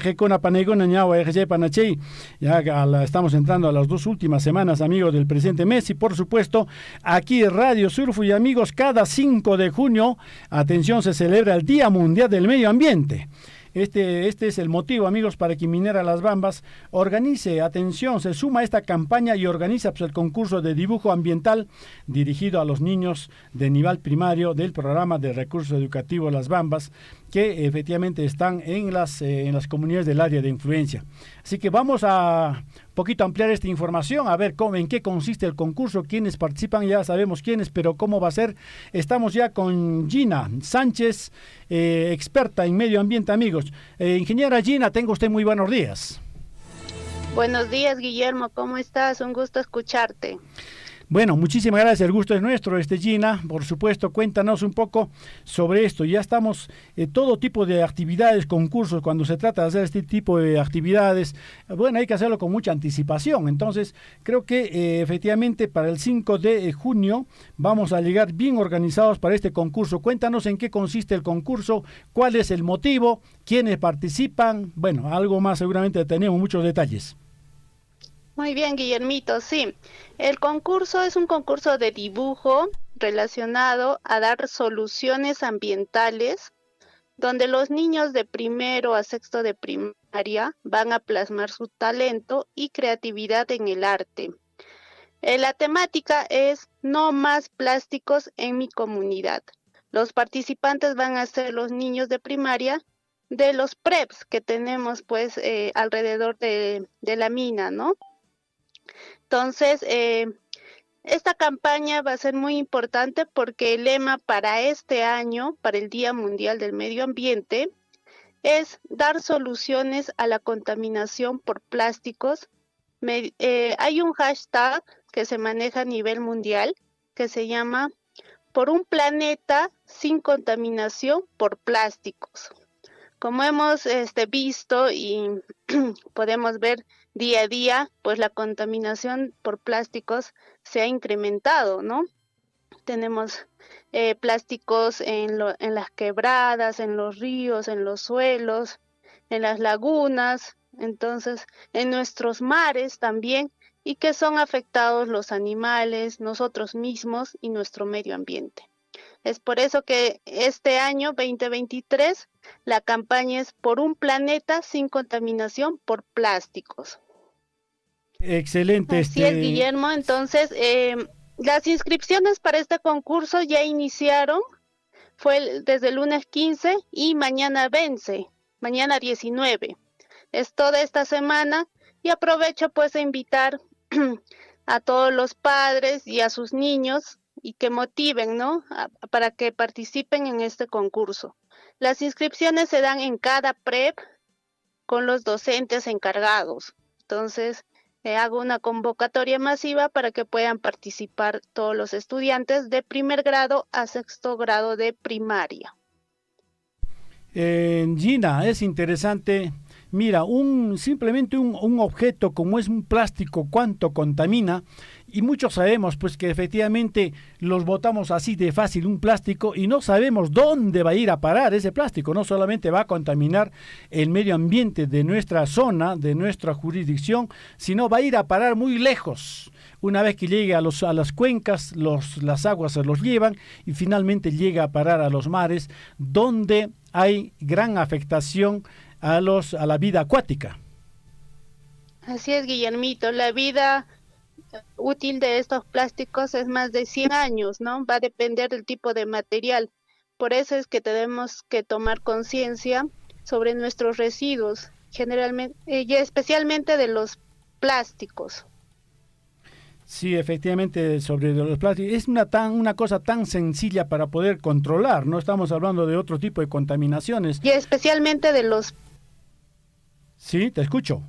ya estamos entrando a las 2 últimas semanas, amigos, del presidente Messi, por supuesto, aquí Radio Surfui, amigos, cada 5 de junio, atención, se celebra el Día Mundial del Medio Ambiente. Este es el motivo, amigos, para que Minera Las Bambas organice, atención, se suma a esta campaña y organiza pues, el concurso de dibujo ambiental dirigido a los niños de nivel primario del programa de recursos educativos Las Bambas, que efectivamente están en las comunidades del área de influencia. Así que vamos a poquito ampliar esta información, a ver en qué consiste el concurso, quiénes participan, ya sabemos quiénes, pero cómo va a ser. Estamos ya con Gina Sánchez, experta en medio ambiente, amigos. Ingeniera Gina, tenga usted muy buenos días. Buenos días, Guillermo, ¿cómo estás? Un gusto escucharte. Bueno, muchísimas gracias, el gusto es nuestro, Gina, por supuesto, cuéntanos un poco sobre esto. Ya estamos, todo tipo de actividades, concursos, cuando se trata de hacer este tipo de actividades, bueno, hay que hacerlo con mucha anticipación. Entonces, creo que efectivamente para el 5 de junio vamos a llegar bien organizados para este concurso. Cuéntanos en qué consiste el concurso, cuál es el motivo, quiénes participan, bueno, algo más seguramente tenemos muchos detalles. Muy bien, Guillermito, sí. El concurso es un concurso de dibujo relacionado a dar soluciones ambientales, donde los niños de primero a sexto de primaria van a plasmar su talento y creatividad en el arte. La temática es no más plásticos en mi comunidad. Los participantes van a ser los niños de primaria de los preps que tenemos pues alrededor de la mina, ¿no? Entonces, esta campaña va a ser muy importante porque el lema para este año, para el Día Mundial del Medio Ambiente, es dar soluciones a la contaminación por plásticos. Hay un hashtag que se maneja a nivel mundial que se llama "Por un planeta sin contaminación por plásticos". Como hemos visto y podemos ver día a día, pues la contaminación por plásticos se ha incrementado, ¿no? Tenemos plásticos en las quebradas, en los ríos, en los suelos, en las lagunas, entonces en nuestros mares también, y que son afectados los animales, nosotros mismos y nuestro medio ambiente. Es por eso que este año 2023 la campaña es por un planeta sin contaminación por plásticos. Excelente. Así es, Guillermo. Entonces, las inscripciones para este concurso ya iniciaron, fue desde el lunes 15 y mañana vence, mañana 19. Es toda esta semana y aprovecho pues a invitar a todos los padres y a sus niños y que motiven, ¿no? Para que participen en este concurso. Las inscripciones se dan en cada prep con los docentes encargados. Entonces, hago una convocatoria masiva para que puedan participar todos los estudiantes de primer grado a sexto grado de primaria. Gina, es interesante. Mira, simplemente un objeto como es un plástico, cuánto contamina, y muchos sabemos pues que efectivamente los botamos así de fácil un plástico y no sabemos dónde va a ir a parar ese plástico. No solamente va a contaminar el medio ambiente de nuestra zona, de nuestra jurisdicción, sino va a ir a parar muy lejos. Una vez que llegue a las cuencas, las aguas se los llevan y finalmente llega a parar a los mares, donde hay gran afectación a la vida acuática. Así es, Guillermito, la vida útil de estos plásticos es más de 100 años, ¿no? Va a depender del tipo de material. Por eso es que tenemos que tomar conciencia sobre nuestros residuos, generalmente y especialmente de los plásticos. Sí, efectivamente, sobre los plásticos. Es una cosa tan sencilla para poder controlar, no estamos hablando de otro tipo de contaminaciones. Y especialmente de los... Sí, te escucho.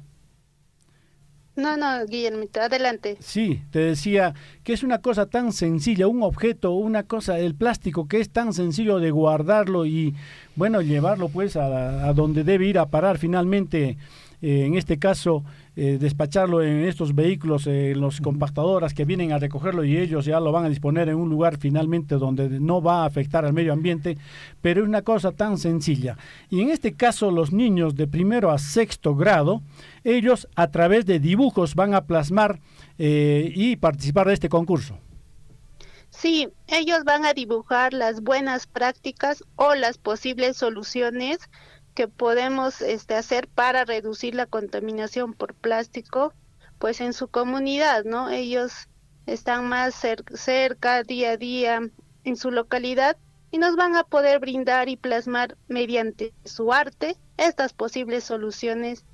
No, Guillermo, adelante. Sí, te decía que es una cosa tan sencilla, un objeto, una cosa, el plástico que es tan sencillo de guardarlo y, bueno, llevarlo pues a donde debe ir a parar finalmente, en este caso, despacharlo en estos vehículos, los compactadoras que vienen a recogerlo y ellos ya lo van a disponer en un lugar finalmente donde no va a afectar al medio ambiente, pero es una cosa tan sencilla. Y en este caso los niños de primero a sexto grado, ellos a través de dibujos van a plasmar y participar de este concurso. Sí, ellos van a dibujar las buenas prácticas o las posibles soluciones que podemos hacer para reducir la contaminación por plástico, pues en su comunidad, ¿no? Ellos están más cerca, día a día, en su localidad, y nos van a poder brindar y plasmar mediante su arte estas posibles soluciones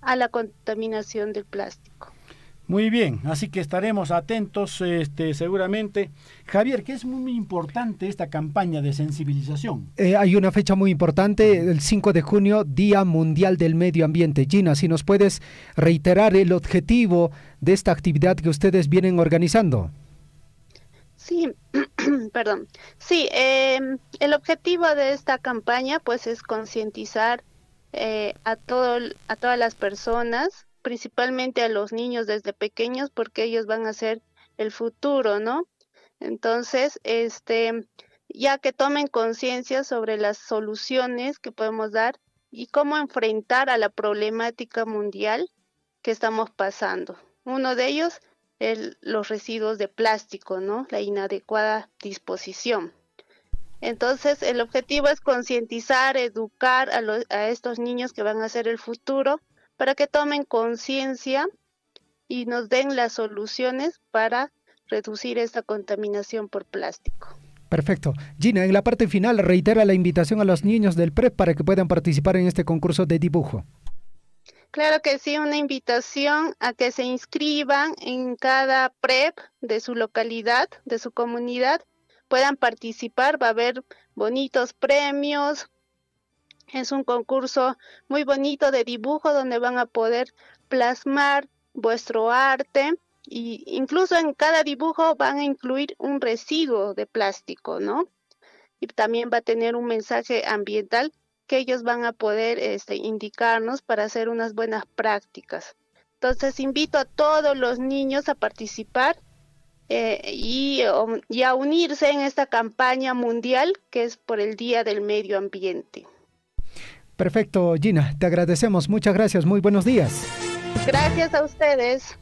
a la contaminación del plástico. Muy bien, así que estaremos atentos seguramente. Javier, que es muy importante esta campaña de sensibilización. Hay una fecha muy importante, el 5 de junio, Día Mundial del Medio Ambiente. Gina, si nos puedes reiterar el objetivo de esta actividad que ustedes vienen organizando. Sí, perdón. Sí, el objetivo de esta campaña pues es concientizar a todas las personas, principalmente a los niños desde pequeños, porque ellos van a ser el futuro, ¿no? Entonces, ya que tomen conciencia sobre las soluciones que podemos dar y cómo enfrentar a la problemática mundial que estamos pasando. Uno de ellos los residuos de plástico, ¿no? La inadecuada disposición. Entonces, el objetivo es concientizar, educar a estos niños que van a ser el futuro para que tomen conciencia y nos den las soluciones para reducir esta contaminación por plástico. Perfecto. Gina, en la parte final reitera la invitación a los niños del PREP para que puedan participar en este concurso de dibujo. Claro que sí, una invitación a que se inscriban en cada PREP de su localidad, de su comunidad, puedan participar, va a haber bonitos premios. Es un concurso muy bonito de dibujo donde van a poder plasmar vuestro arte y incluso en cada dibujo van a incluir un residuo de plástico, ¿no? Y también va a tener un mensaje ambiental que ellos van a poder indicarnos para hacer unas buenas prácticas. Entonces invito a todos los niños a participar y a unirse en esta campaña mundial que es por el Día del Medio Ambiente. Perfecto, Gina, te agradecemos. Muchas gracias, muy buenos días. Gracias a ustedes.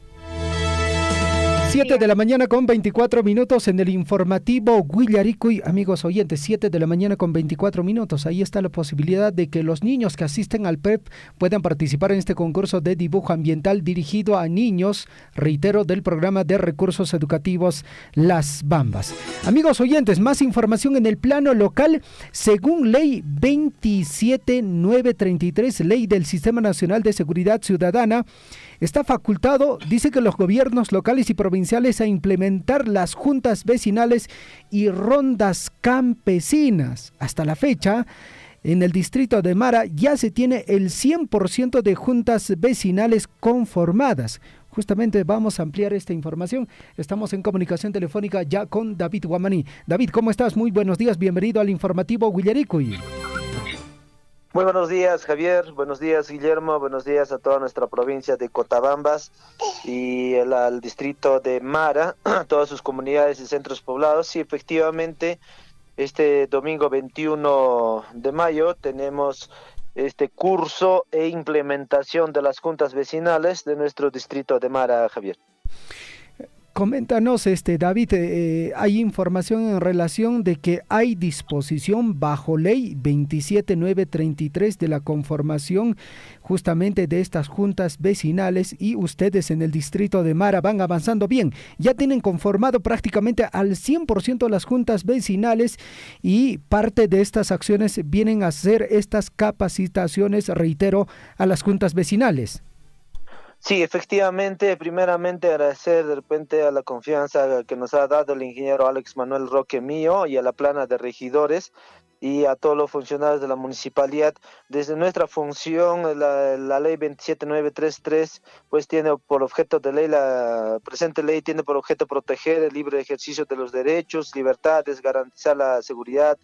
7 de la mañana con 24 minutos en el informativo Guillaricuy. Amigos oyentes, 7 de la mañana con 24 minutos. Ahí está la posibilidad de que los niños que asisten al PREP puedan participar en este concurso de dibujo ambiental dirigido a niños, reitero, del programa de recursos educativos Las Bambas. Amigos oyentes, más información en el plano local. Según ley 27933, ley del Sistema Nacional de Seguridad Ciudadana, está facultado, dice, que los gobiernos locales y provinciales a implementar las juntas vecinales y rondas campesinas. Hasta la fecha, en el distrito de Mara ya se tiene el 100% de juntas vecinales conformadas. Justamente vamos a ampliar esta información. Estamos en comunicación telefónica ya con David Guamaní. David, ¿cómo estás? Muy buenos días, bienvenido al informativo Guillaricuy. Muy buenos días, Javier. Buenos días, Guillermo. Buenos días a toda nuestra provincia de Cotabambas y al distrito de Mara, todas sus comunidades y centros poblados. Sí, efectivamente, este domingo 21 de mayo tenemos este curso e implementación de las juntas vecinales de nuestro distrito de Mara, Javier. Coméntanos, David, hay información en relación de que hay disposición bajo ley 27933 de la conformación justamente de estas juntas vecinales, y ustedes en el distrito de Mara van avanzando bien. Ya tienen conformado prácticamente al 100% las juntas vecinales, y parte de estas acciones vienen a ser estas capacitaciones, reitero, a las juntas vecinales. Sí, efectivamente, primeramente agradecer de repente a la confianza que nos ha dado el ingeniero Alex Manuel Roque Mío y a la plana de regidores y a todos los funcionarios de la municipalidad. Desde nuestra función, la ley 27933 pues tiene por objeto de ley, la presente ley tiene por objeto proteger el libre ejercicio de los derechos, libertades, garantizar la seguridad,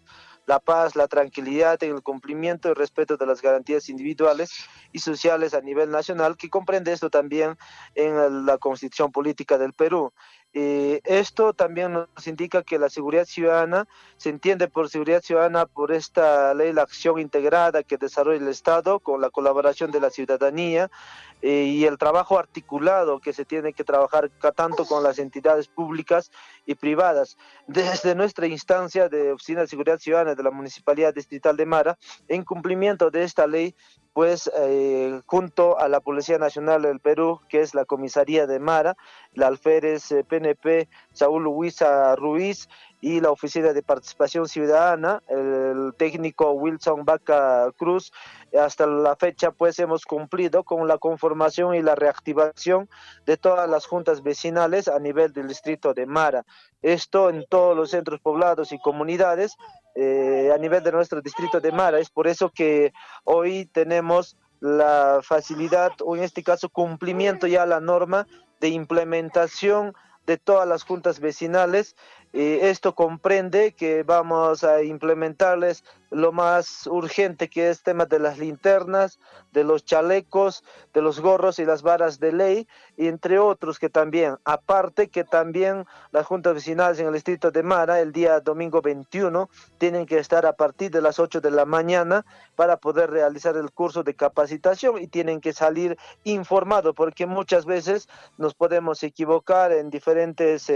la paz, la tranquilidad en el cumplimiento y respeto de las garantías individuales y sociales a nivel nacional, que comprende esto también en la Constitución Política del Perú. Esto también nos indica que la seguridad ciudadana se entiende por seguridad ciudadana por esta ley, la acción integrada que desarrolla el Estado con la colaboración de la ciudadanía y el trabajo articulado que se tiene que trabajar tanto con las entidades públicas y privadas. Desde nuestra instancia de Oficina de Seguridad Ciudadana de la Municipalidad Distrital de Mara, en cumplimiento de esta ley, pues junto a la Policía Nacional del Perú, que es la Comisaría de Mara, la alférez PNP Saúl Huiza Ruiz y la Oficina de Participación Ciudadana, el técnico Wilson Vaca Cruz, hasta la fecha pues hemos cumplido con la conformación y la reactivación de todas las juntas vecinales a nivel del distrito de Mara. Esto en todos los centros poblados y comunidades a nivel de nuestro distrito de Mara. Es por eso que hoy tenemos la facilidad, o en este caso cumplimiento ya a la norma de implementación de todas las juntas vecinales. Esto comprende que vamos a implementarles lo más urgente, que es tema de las linternas, de los chalecos, de los gorros y las varas de ley, y entre otros que también, aparte que también las juntas vecinales en el distrito de Mara, el día domingo 21, tienen que estar a partir de las 8 de la mañana para poder realizar el curso de capacitación y tienen que salir informados, porque muchas veces nos podemos equivocar en diferentes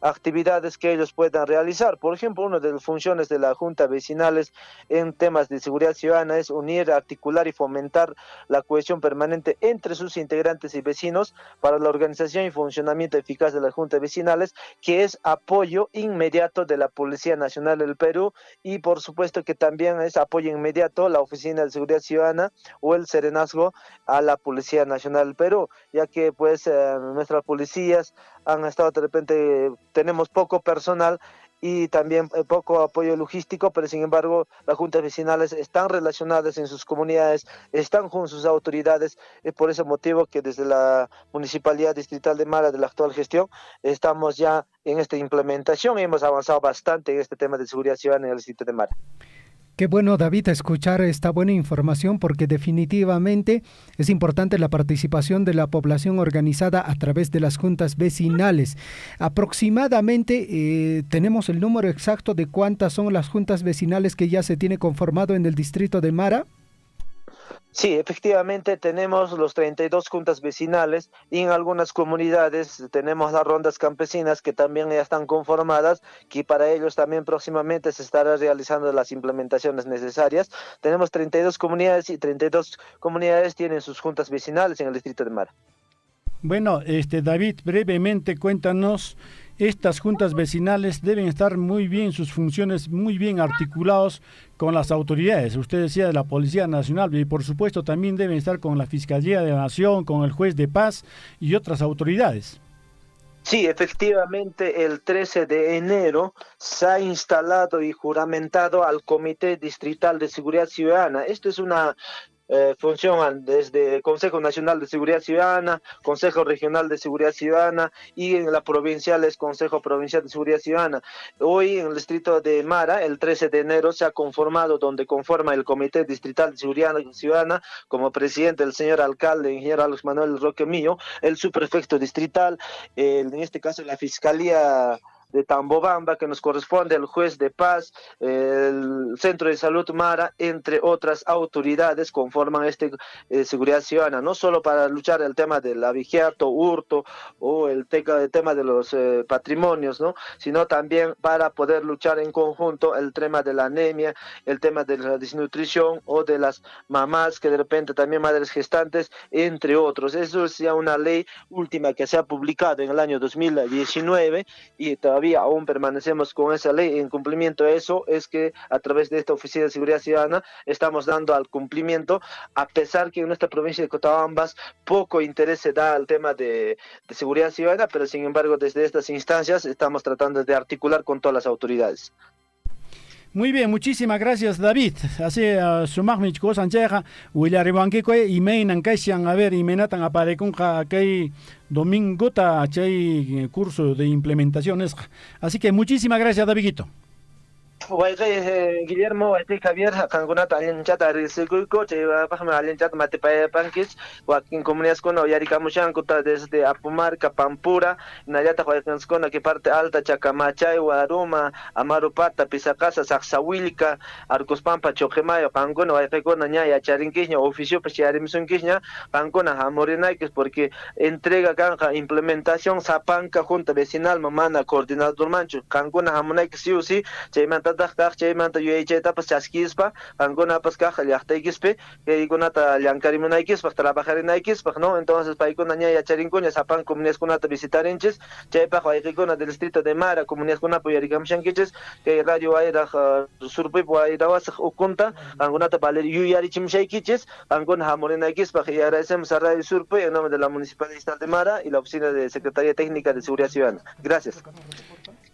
actividades que ellos puedan realizar. Por ejemplo, una de las funciones de la junta vecinales en temas de seguridad ciudadana es unir, articular y fomentar la cohesión permanente entre sus integrantes y vecinos para la organización y funcionamiento eficaz de las juntas vecinales, que es apoyo inmediato de la Policía Nacional del Perú, y por supuesto que también es apoyo inmediato la Oficina de Seguridad Ciudadana o el Serenazgo a la Policía Nacional del Perú, ya que pues nuestras policías han estado, de repente tenemos poco personal y también poco apoyo logístico, pero sin embargo las juntas vecinales están relacionadas en sus comunidades, están con sus autoridades. Es por ese motivo que desde la Municipalidad Distrital de Mara de la actual gestión estamos ya en esta implementación y hemos avanzado bastante en este tema de seguridad ciudadana en el distrito de Mara. Qué bueno, David, escuchar esta buena información, porque definitivamente es importante la participación de la población organizada a través de las juntas vecinales. Aproximadamente tenemos el número exacto de cuántas son las juntas vecinales que ya se tiene conformado en el distrito de Mara. Sí, efectivamente tenemos los 32 juntas vecinales y en algunas comunidades tenemos las rondas campesinas que también ya están conformadas, que para ellos también próximamente se estará realizando las implementaciones necesarias. Tenemos 32 comunidades y 32 comunidades tienen sus juntas vecinales en el distrito de Mara. Bueno, David, brevemente cuéntanos, estas juntas vecinales deben estar muy bien, sus funciones muy bien articulados con las autoridades. Usted decía de la Policía Nacional y por supuesto también deben estar con la Fiscalía de la Nación, con el Juez de Paz y otras autoridades. Sí, efectivamente, el 13 de enero se ha instalado y juramentado al Comité Distrital de Seguridad Ciudadana. Esto es una función desde Consejo Nacional de Seguridad Ciudadana, Consejo Regional de Seguridad Ciudadana y en la provincial es Consejo Provincial de Seguridad Ciudadana. Hoy en el distrito de Mara, el 13 de enero, se ha conformado, donde conforma el Comité Distrital de Seguridad Ciudadana, como presidente el señor alcalde, ingeniero Alex Manuel Roque Millo, el subprefecto distrital, en este caso la Fiscalía de Tambobamba, que nos corresponde al Juez de Paz, el Centro de Salud Mara, entre otras autoridades, conforman seguridad ciudadana, no solo para luchar el tema del abigeato, hurto o el tema de los patrimonios, ¿no?, sino también para poder luchar en conjunto el tema de la anemia, el tema de la desnutrición o de las mamás que de repente también madres gestantes, entre otros. Eso es ya una ley última que se ha publicado en el año 2019 y todavía aún permanecemos con esa ley. En cumplimiento de eso es que a través de esta Oficina de Seguridad Ciudadana estamos dando al cumplimiento, a pesar que en nuestra provincia de Cotabambas poco interés se da al tema de seguridad ciudadana, pero sin embargo desde estas instancias estamos tratando de articular con todas las autoridades. Muy bien, muchísimas gracias, David. Así, sumagmich ko sancheja, Willaribanque y meinan kaisian a ver y menatan aparecunja que domingota chay curso de implementaciones. Así que muchísimas gracias, Davidito. Guillermo, Javier, Kangunata, Alienchata, Risikuiko, Cheva, Alienchata, Matepaya Pankis, Joaquín Comunidades con Oyaricamushan, desde Apumarca, Pampura, Nayata, Huaycanscona, que parte alta, Chacamachay, Guaruma, Amarupata, Pisacasa, Saxawilca, Arcospampa, Choquemayo, Pangona, Huaycona, Ñaya, Charinquisña, oficio, Pesciarimson Quisña, Pangona, Jamorinaiques, porque entrega canja, implementación, Zapanca, Junta Vecinal, Mamana, Coordinador Mancho, Cancuna, Jamonaiques, sí o sí, Chaymanta, Chaymanta, Yuecha, pues Chasquispa, Cancuna, pues Caja, Yachtaikispe, que Iconata, Yancarimunaikis, para trabajar en Aikis, no, entonces, Paicona, Ñaya, Charincuña, Zapan, Comunidades Conata, visitar Enches, Chaypa, Huaycona, del distrito de Mara, Comunidades Conapa, Yaricamshanquiches, que Radio Aira, Surpipo, Airawas, Oconta, Angonata, Valerio, Yarichimshaiquiches, Angona, Jamorenaikis, para que agradecemos a Radio Surpe en nombre de la Municipalidad de Mara y la Oficina de Secretaría Técnica de Seguridad Ciudadana. Gracias.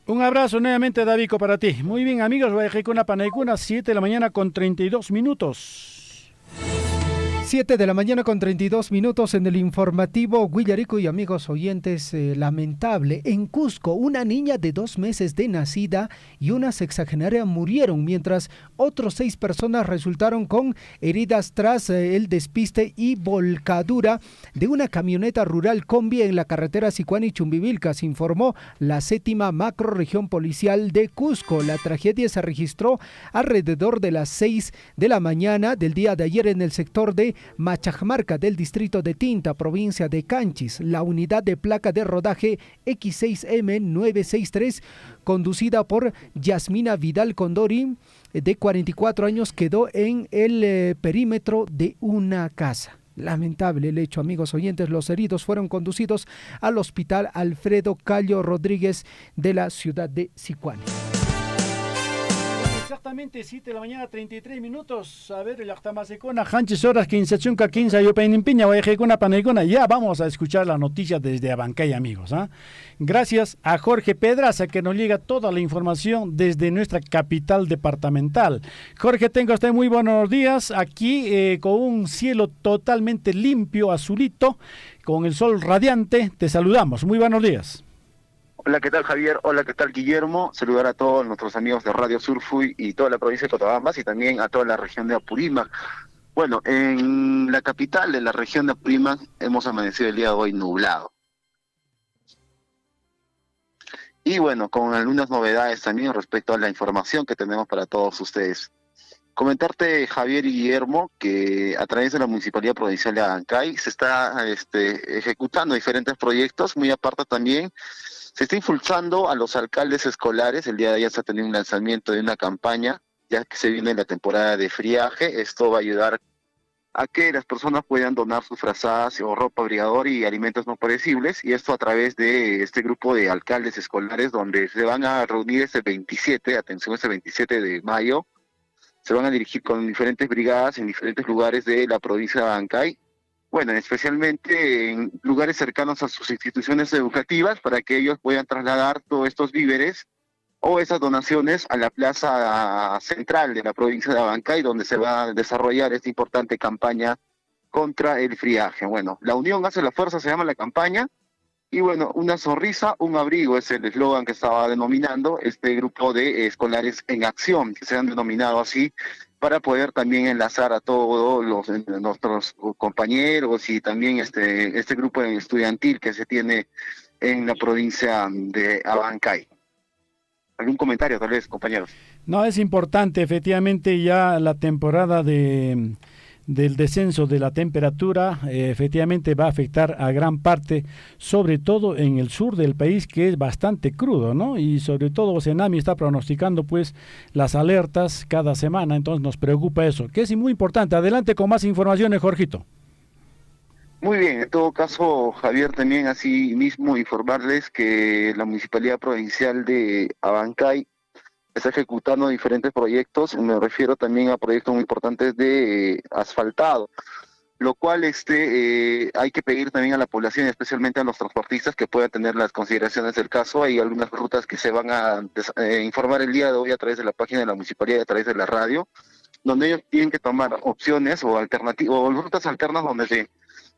Un abrazo nuevamente, Davico, para ti. Muy bien, amigos, Guayajicuna, Panaicuna, 7 de la mañana con 32 minutos. 7 de la mañana con 32 minutos en el informativo Guillarico y amigos oyentes, lamentable. En Cusco, una niña de 2 meses de nacida y una sexagenaria murieron, mientras otros 6 personas resultaron con heridas tras el despiste y volcadura de una camioneta rural combi en la carretera Sicuani-Chumbivilca, se informó la 7ª macrorregión policial de Cusco. La tragedia se registró alrededor de las 6 de la mañana del día de ayer en el sector de Machajmarca del distrito de Tinta, provincia de Canchis. La unidad de placa de rodaje X6M963, conducida por Yasmina Vidal Condori, de 44 años, quedó en el perímetro de una casa. Lamentable el hecho, amigos oyentes. Los heridos fueron conducidos al hospital Alfredo Callo Rodríguez de la ciudad de Sicuani. Exactamente 7 de la mañana, 33 minutos. A ver, el Actamasecona, Hanches horas, 15 chunca, 15, yo Piña, Guayajicuna, Panaicuna. Ya vamos a escuchar la noticia desde Abancay, amigos. Gracias a Jorge Pedraza, que nos llega toda la información desde nuestra capital departamental. Jorge, tenga usted muy buenos días. Aquí con un cielo totalmente limpio, azulito, con el sol radiante. Te saludamos. Muy buenos días. Hola, ¿qué tal, Javier? Hola, ¿qué tal, Guillermo? Saludar a todos nuestros amigos de Radio Surfuy y toda la provincia de Cotabambas y también a toda la región de Apurímac. Bueno, en la capital de la región de Apurímac hemos amanecido el día de hoy nublado. Y bueno, con algunas novedades también respecto a la información que tenemos para todos ustedes. Comentarte, Javier y Guillermo, que a través de la Municipalidad Provincial de Abancay se está ejecutando diferentes proyectos, muy aparte también se está impulsando a los alcaldes escolares. El día de ayer se ha tenido un lanzamiento de una campaña, ya que se viene la temporada de friaje. Esto va a ayudar a que las personas puedan donar sus frazadas o ropa abrigador y alimentos no perecibles, y esto a través de este grupo de alcaldes escolares, donde se van a reunir ese 27, atención, ese 27 de mayo, se van a dirigir con diferentes brigadas en diferentes lugares de la provincia de Abancay, bueno, especialmente en lugares cercanos a sus instituciones educativas, para que ellos puedan trasladar todos estos víveres o esas donaciones a la plaza central de la provincia de Abancay, donde se va a desarrollar esta importante campaña contra el friaje. Bueno, la unión hace la fuerza, se llama la campaña, y bueno, una sonrisa, un abrigo es el eslogan que estaba denominando este grupo de escolares en acción, que se han denominado así, para poder también enlazar a todos nuestros compañeros y también este grupo estudiantil que se tiene en la provincia de Abancay. ¿Algún comentario tal vez, compañeros? No, es importante, efectivamente, ya la temporada del descenso de la temperatura efectivamente va a afectar a gran parte, sobre todo en el sur del país, que es bastante crudo, ¿no? Y sobre todo Senami está pronosticando pues las alertas cada semana, entonces nos preocupa eso, que es muy importante. Adelante con más informaciones, Jorgito. Muy bien, en todo caso, Javier, también así mismo informarles que la Municipalidad Provincial de Abancay está ejecutando diferentes proyectos. Me refiero también a proyectos muy importantes de asfaltado, lo cual hay que pedir también a la población, especialmente a los transportistas, que puedan tener las consideraciones del caso. Hay algunas rutas que se van a informar el día de hoy a través de la página de la Municipalidad y a través de la radio, donde ellos tienen que tomar opciones o alternativas o rutas alternas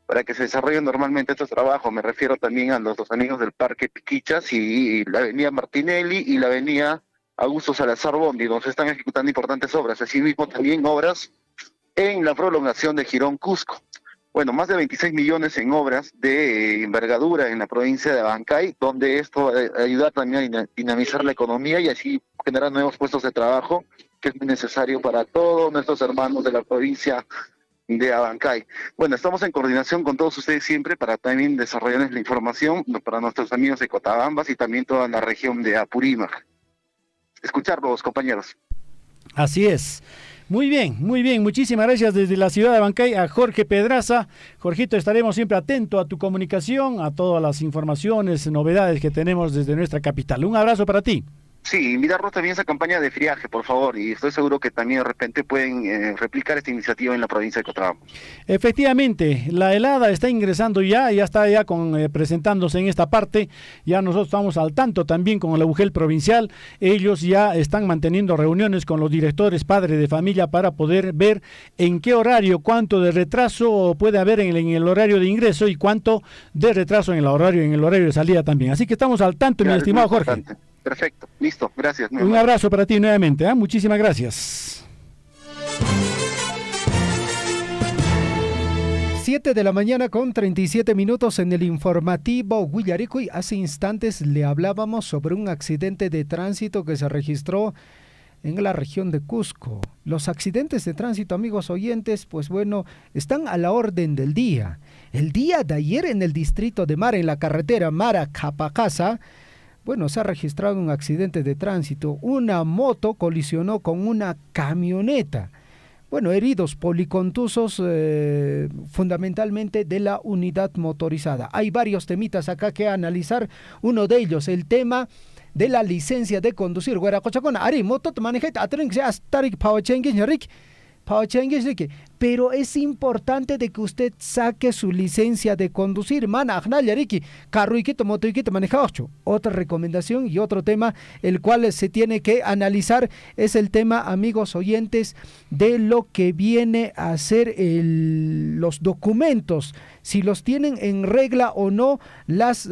para que se desarrollen normalmente estos trabajos. Me refiero también a los amigos del Parque Piquichas y la avenida Martinelli y la avenida Augusto Salazar Bondi, donde se están ejecutando importantes obras. Asimismo, también obras en la prolongación de Girón Cusco. Bueno, más de 26 millones en obras de envergadura en la provincia de Abancay, donde esto ayuda también a dinamizar la economía y así generar nuevos puestos de trabajo, que es muy necesario para todos nuestros hermanos de la provincia de Abancay. Bueno, estamos en coordinación con todos ustedes siempre para también desarrollarles la información para nuestros amigos de Cotabambas y también toda la región de Apurímac. Escucharlos, compañeros. Así es. Muy bien, muchísimas gracias desde la ciudad de Abancay a Jorge Pedraza. Jorgito, estaremos siempre atentos a tu comunicación, a todas las informaciones, novedades que tenemos desde nuestra capital. Un abrazo para ti. Sí, invitarlos también a esa campaña de friaje, por favor, y estoy seguro que también de repente pueden replicar esta iniciativa en la provincia de Cochabamba. Efectivamente, la helada está ingresando ya está ya presentándose en esta parte, ya nosotros estamos al tanto también con el UGEL provincial, ellos ya están manteniendo reuniones con los directores padres de familia para poder ver en qué horario, cuánto de retraso puede haber en el horario de ingreso y cuánto de retraso en el horario de salida también. Así que estamos al tanto, claro, mi estimado Jorge. Perfecto, listo, gracias. Un abrazo para ti nuevamente, ¿eh? Muchísimas gracias. 7 de la mañana con 37 minutos en el informativo Huillaricuy. Hace instantes le hablábamos sobre un accidente de tránsito que se registró en la región de Cusco. Los accidentes de tránsito, amigos oyentes, pues bueno, están a la orden del día. El día de ayer en el distrito de Mara, en la carretera Mara-Capacasa, bueno, se ha registrado un accidente de tránsito. Una moto colisionó con una camioneta. Bueno, heridos policontusos fundamentalmente de la unidad motorizada. Hay varios temitas acá que analizar. Uno de ellos, el tema de la licencia de conducir. Pero es importante de que usted saque su licencia de conducir. Otra recomendación y otro tema el cual se tiene que analizar es el tema, amigos oyentes, de lo que viene a ser los documentos, si los tienen en regla o no las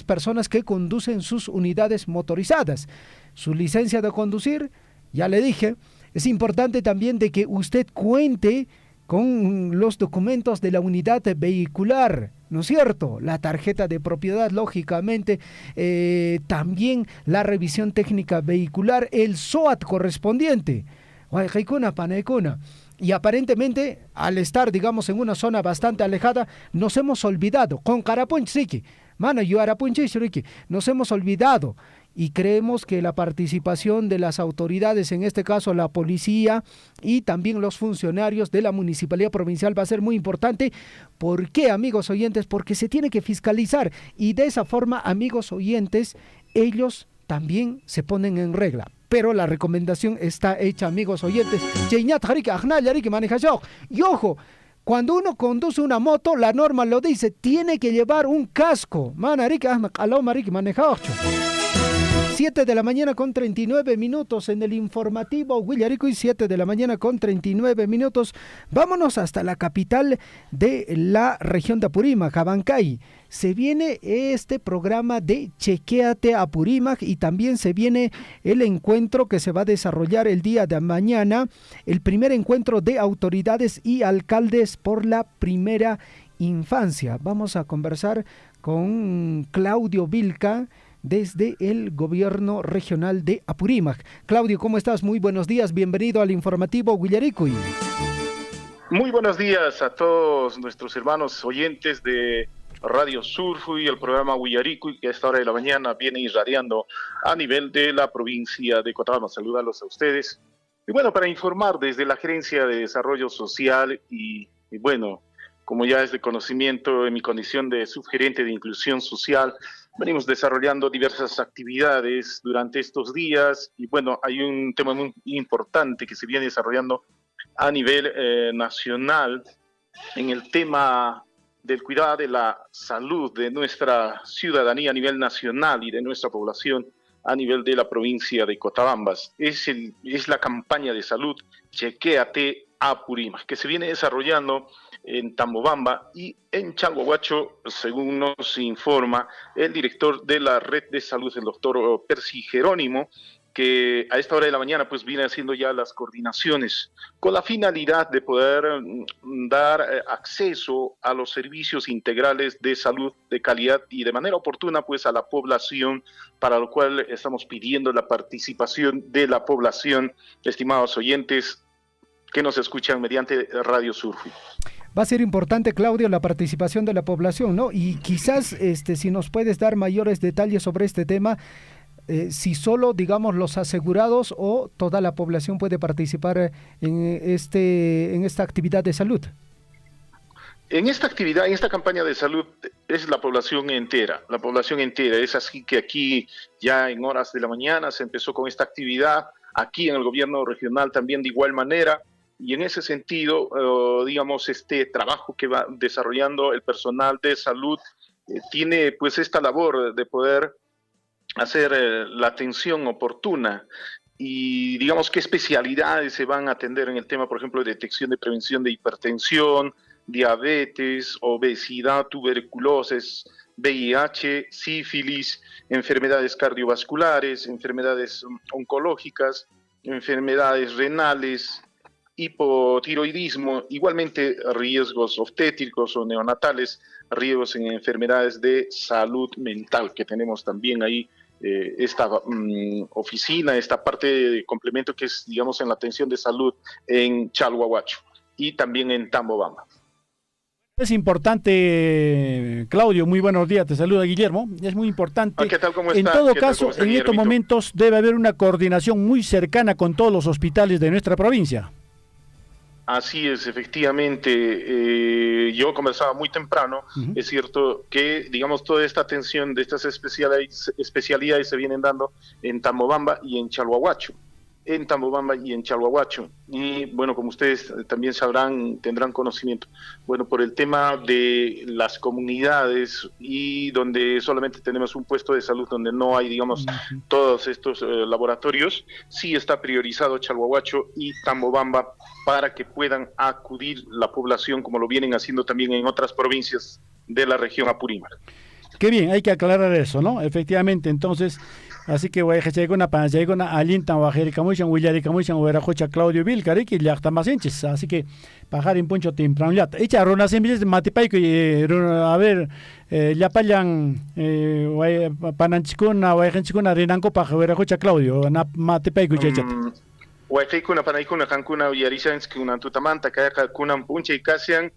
personas que conducen sus unidades motorizadas. Su licencia de conducir, ya le dije. Es importante también de que usted cuente con los documentos de la unidad vehicular, ¿no es cierto? La tarjeta de propiedad, lógicamente, también la revisión técnica vehicular, el SOAT correspondiente. Y aparentemente, al estar, digamos, en una zona bastante alejada, nos hemos olvidado. Con Carapunchiki, nos hemos olvidado. Y creemos que la participación de las autoridades, en este caso la policía y también los funcionarios de la Municipalidad Provincial, va a ser muy importante. ¿Por qué, amigos oyentes? Porque se tiene que fiscalizar y de esa forma, amigos oyentes, ellos también se ponen en regla. Pero la recomendación está hecha, amigos oyentes. Y ojo, cuando uno conduce una moto, la norma lo dice, tiene que llevar un casco. 7 de la mañana con 39 minutos en el informativo Huillaricuy, 7 de la mañana con 39 minutos. Vámonos hasta la capital de la región de Apurímac, Abancay. Se viene este programa de Chequéate Apurímac y también se viene el encuentro que se va a desarrollar el día de mañana, el primer encuentro de autoridades y alcaldes por la primera infancia. Vamos a conversar con Claudio Vilca, desde el gobierno regional de Apurímac. Claudio, ¿cómo estás? Muy buenos días, bienvenido al informativo Huillaricuy. Muy buenos días a todos nuestros hermanos oyentes de Radio Surfuy y el programa Huillaricuy, que a esta hora de la mañana viene irradiando a nivel de la provincia de Cochabamba. Saludarlos a ustedes. Y bueno, para informar desde la Gerencia de Desarrollo Social y bueno, como ya es de conocimiento en mi condición de subgerente de Inclusión Social, venimos desarrollando diversas actividades durante estos días y bueno, hay un tema muy importante que se viene desarrollando a nivel nacional en el tema del cuidado de la salud de nuestra ciudadanía a nivel nacional y de nuestra población a nivel de la provincia de Cotabambas. Es la campaña de salud Chequéate Apurímac, que se viene desarrollando en Tambobamba y en Changuahuacho, según nos informa el director de la red de salud, el doctor Percy Jerónimo, que a esta hora de la mañana pues viene haciendo ya las coordinaciones con la finalidad de poder dar acceso a los servicios integrales de salud de calidad y de manera oportuna pues a la población, para lo cual estamos pidiendo la participación de la población, estimados oyentes que nos escuchan mediante Radio Surfui. Va a ser importante, Claudio, la participación de la población, ¿no? Y quizás si nos puedes dar mayores detalles sobre este tema, si solo, digamos, los asegurados o toda la población puede participar en esta actividad de salud. En esta actividad, en esta campaña de salud, es la población entera. Es así que aquí ya en horas de la mañana se empezó con esta actividad, aquí en el gobierno regional también de igual manera, y en ese sentido, digamos, este trabajo que va desarrollando el personal de salud tiene pues esta labor de poder hacer la atención oportuna y digamos qué especialidades se van a atender en el tema, por ejemplo, de detección de prevención de hipertensión, diabetes, obesidad, tuberculosis, VIH, sífilis, enfermedades cardiovasculares, enfermedades oncológicas, enfermedades renales, hipotiroidismo, igualmente riesgos obstétricos o neonatales, riesgos en enfermedades de salud mental, que tenemos también ahí esta oficina, esta parte de complemento que es, digamos, en la atención de salud en Chalhuahuacho y también en Tambobamba. Es importante, Claudio, muy buenos días, te saluda Guillermo, es muy importante. ¿Qué tal, cómo en está? todo ¿Qué tal, caso, cómo está, en estos Guillermito? momentos debe haber una coordinación muy cercana con todos los hospitales de nuestra provincia. Así es, efectivamente. Yo conversaba muy temprano. Es cierto que, digamos, toda esta atención de estas especialidades se vienen dando en Tambobamba y en Chalhuahuacho. Y bueno, como ustedes también sabrán, tendrán conocimiento, bueno, por el tema de las comunidades y donde solamente tenemos un puesto de salud donde no hay, digamos, todos estos laboratorios, sí está priorizado Chalhuahuacho y Tambobamba para que puedan acudir la población como lo vienen haciendo también en otras provincias de la región Apurímac. Qué bien, hay que aclarar eso, ¿no? Efectivamente, entonces, así que voy a decir una alintan o ajericamuchan, huillaricamuchan, o erajocha Claudio Vilcari, que ya está más hinches, así que pajar en puncho temprano ya. Echa rona semillas de matipaico y a ver, ya payan pananchicuna o ejenchicuna renanco paja, o erajocha Claudio, matipaico y echat. Huaycaicuna, panaicuna, cancuna, uyarisans, que una tutamanta, kaya kunan punche y casian,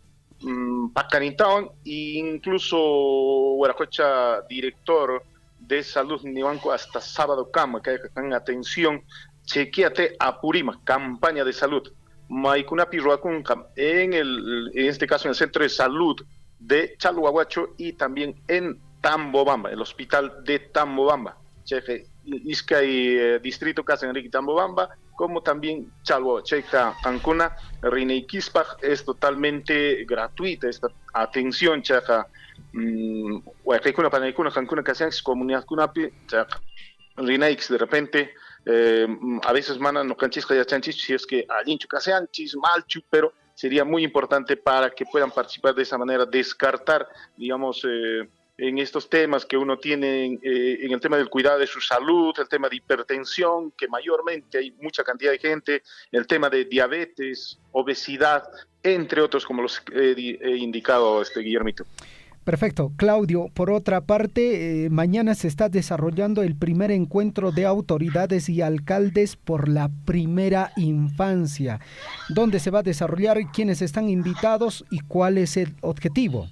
Pacanintawan, e incluso Huaracocha, director de salud Nibanco, hasta sábado cama, que hagan atención, chequeate Apurímac, campaña de salud. Maikunapi Ruacunca, en este caso en el centro de salud de Chalhuahuacho y también en Tambobamba, el hospital de Tambobamba. Cheque Isca y distrito Casa Enrique Tambobamba, como también Chalhuacheca Cancuna, Reina Iquispaj, es totalmente gratuita esta atención, chaja, Huaycaicuna, Panaicuna, Cancuna, Casianx, Comunidad Cunapi, Reina Ix, de repente, a veces manan no canchisca y chanchis, si es que alincho Casianchis, Malchu, pero sería muy importante para que puedan participar de esa manera, descartar, digamos, en estos temas que uno tiene en el tema del cuidado de su salud, el tema de hipertensión, que mayormente hay mucha cantidad de gente, el tema de diabetes, obesidad, entre otros, como los he indicado, Guillermito. Perfecto. Claudio, por otra parte, mañana se está desarrollando el primer encuentro de autoridades y alcaldes por la primera infancia. ¿Dónde se va a desarrollar? ¿Quiénes están invitados y cuál es el objetivo?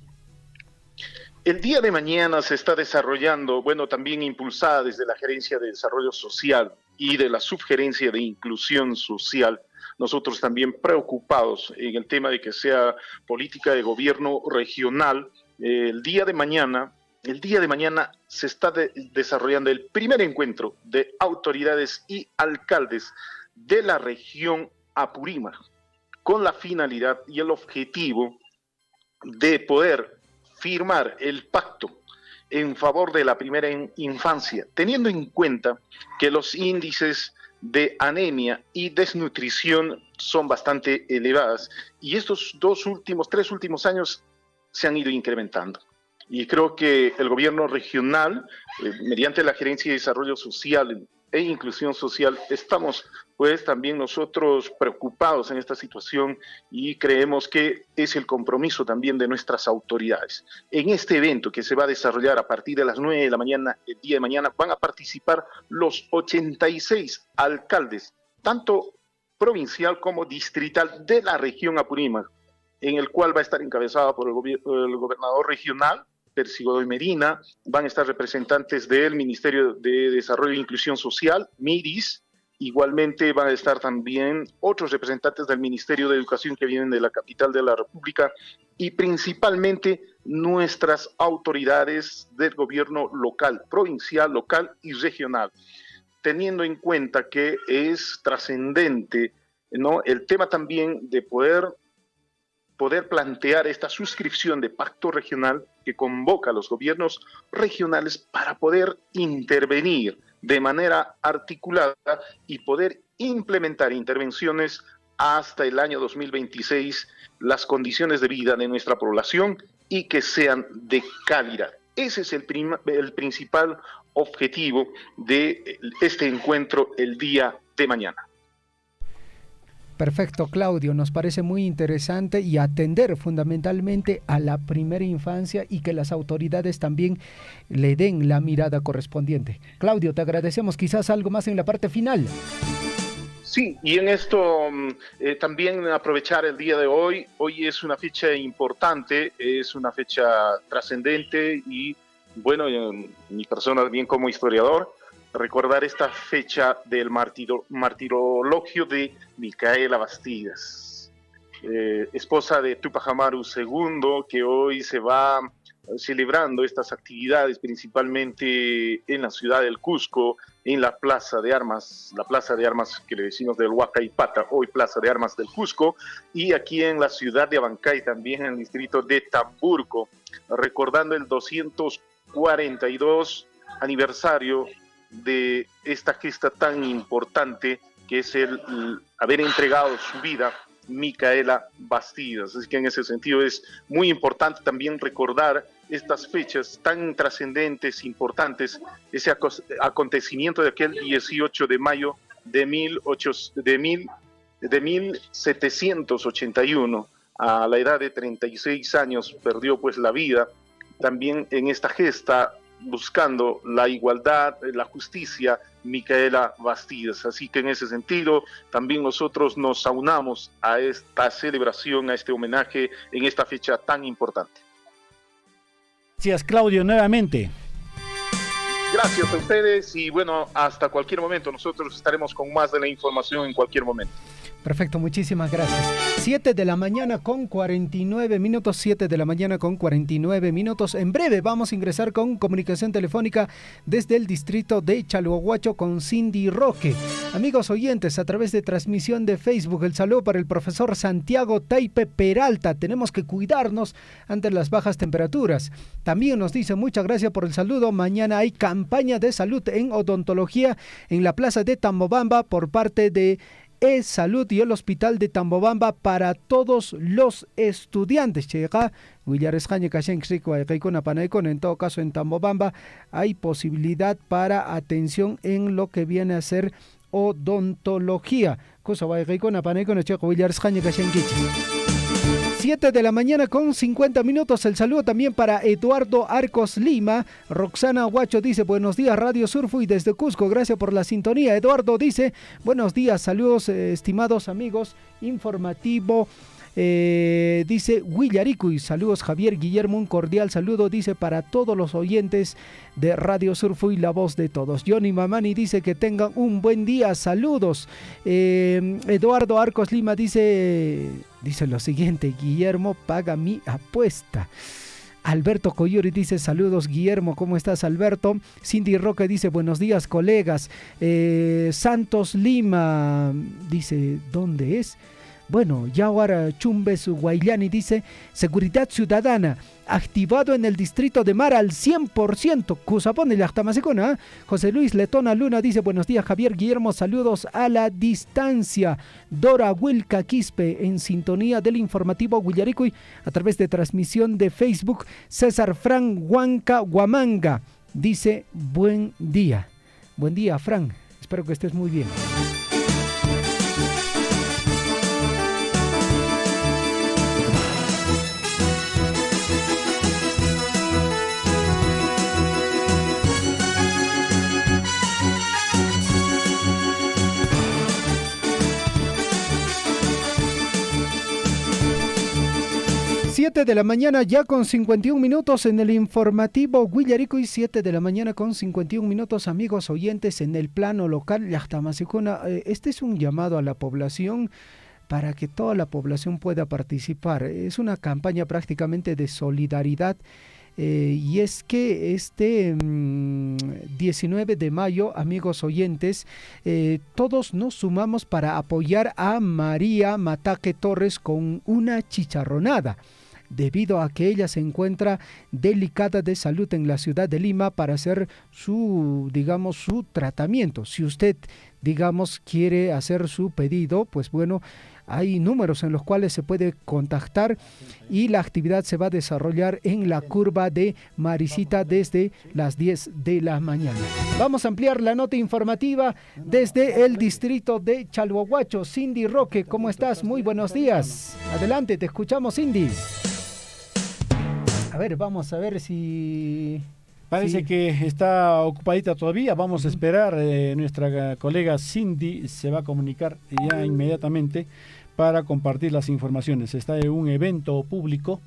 El día de mañana se está desarrollando, bueno, también impulsada desde la Gerencia de Desarrollo Social y de la Subgerencia de Inclusión Social, nosotros también preocupados en el tema de que sea política de gobierno regional. El día de mañana se está desarrollando el primer encuentro de autoridades y alcaldes de la región Apurímac, con la finalidad y el objetivo de poder firmar el pacto en favor de la primera infancia, teniendo en cuenta que los índices de anemia y desnutrición son bastante elevadas y estos tres últimos años se han ido incrementando. Y creo que el gobierno regional, mediante la Gerencia de Desarrollo Social e Inclusión Social, estamos pues también nosotros preocupados en esta situación y creemos que es el compromiso también de nuestras autoridades. En este evento que se va a desarrollar a partir de las 9 de la mañana, el día de mañana, van a participar los 86 alcaldes, tanto provincial como distrital de la región Apurímac, en el cual va a estar encabezado por el gobernador regional, Percy Godoy Medina. Van a estar representantes del Ministerio de Desarrollo e Inclusión Social, MIDIS. Igualmente van a estar también otros representantes del Ministerio de Educación que vienen de la capital de la República y principalmente nuestras autoridades del gobierno local, provincial, local y regional, teniendo en cuenta que es trascendente, ¿no?, el tema también de poder plantear esta suscripción de pacto regional que convoca a los gobiernos regionales para poder intervenir de manera articulada y poder implementar intervenciones hasta el año 2026, las condiciones de vida de nuestra población y que sean de calidad. Ese es el principal objetivo de este encuentro el día de mañana. Perfecto, Claudio, nos parece muy interesante y atender fundamentalmente a la primera infancia y que las autoridades también le den la mirada correspondiente. Claudio, te agradecemos. Quizás algo más en la parte final. Sí, y en esto también aprovechar el día de hoy. Hoy es una fecha importante, es una fecha trascendente y, bueno, mi persona también como historiador, recordar esta fecha del martirologio de Micaela Bastidas, esposa de Tupac Amaru II, que hoy se va celebrando estas actividades principalmente en la ciudad del Cusco, en la Plaza de Armas que le decimos del Huacaipata, hoy Plaza de Armas del Cusco, y aquí en la ciudad de Abancay, también en el distrito de Tamburco, recordando el 242 aniversario de esta gesta tan importante que es el haber entregado su vida Micaela Bastidas. Así que en ese sentido es muy importante también recordar estas fechas tan trascendentes, importantes, ese acontecimiento de aquel 18 de mayo de 1781, a la edad de 36 años perdió pues la vida, también en esta gesta buscando la igualdad, la justicia, Micaela Bastidas. Así que en ese sentido también nosotros nos aunamos a esta celebración, a este homenaje en esta fecha tan importante. Gracias, Claudio, nuevamente. Gracias a ustedes y bueno, hasta cualquier momento. Nosotros estaremos con más de la información en cualquier momento. Perfecto, muchísimas gracias. 7 de la mañana con 49 minutos, 7 de la mañana con 49 minutos. En breve vamos a ingresar con comunicación telefónica desde el distrito de Chalhuahuacho con Cindy Roque. Amigos oyentes, a través de transmisión de Facebook, el saludo para el profesor Santiago Taipe Peralta. Tenemos que cuidarnos ante las bajas temperaturas. También nos dice muchas gracias por el saludo. Mañana hay campaña de salud en odontología en la plaza de Tambobamba por parte de Salud y el Hospital de Tambobamba para todos los estudiantes. En todo caso, en Tambobamba hay posibilidad para atención en lo que viene a ser odontología. 7 de la mañana con 50 minutos. El saludo también para Eduardo Arcos Lima. Roxana Huacho dice, buenos días Radio Surfui desde Cusco, gracias por la sintonía. Eduardo dice, buenos días, saludos estimados amigos, informativo. Dice Huillaricuy, saludos Javier Guillermo, un cordial saludo, dice para todos los oyentes de Radio Surfui, la voz de todos. Johnny Mamani dice que tengan un buen día, saludos. Eduardo Arcos Lima dice lo siguiente, Guillermo paga mi apuesta. Alberto Coyuri dice, saludos Guillermo, ¿cómo estás Alberto? Cindy Roque dice, buenos días colegas. Santos Lima dice, ¿dónde es? Bueno, Yaguara Chumbes Guayllani dice, seguridad ciudadana, activado en el distrito de Mara al 100%. Cusapone la Ahtamasecona. José Luis Letona Luna dice, buenos días Javier Guillermo, saludos a la distancia. Dora Wilca Quispe en sintonía del informativo Huillaricuy a través de transmisión de Facebook. César Fran Huanca Huamanga dice, buen día. Buen día, Fran. Espero que estés muy bien. 7 de la mañana ya con 51 minutos en el informativo Guillaricuy, 7 de la mañana con 51 minutos, amigos oyentes, en el plano local. Este es un llamado a la población para que toda la población pueda participar. Es una campaña prácticamente de solidaridad. Y es que este 19 de mayo, amigos oyentes, todos nos sumamos para apoyar a María Mataque Torres con una chicharronada, debido a que ella se encuentra delicada de salud en la ciudad de Lima para hacer su tratamiento. Si usted, quiere hacer su pedido, pues bueno, hay números en los cuales se puede contactar y la actividad se va a desarrollar en la curva de Marisita desde las 10 de la mañana. Vamos a ampliar la nota informativa desde el distrito de Chalhuahuacho. Cindy Roque, ¿cómo estás? Muy buenos días. Adelante, te escuchamos, Cindy. A ver, vamos a ver si... Parece que está ocupadita todavía. Vamos a esperar. Nuestra colega Cindy se va a comunicar ya inmediatamente para compartir las informaciones. Está en un evento público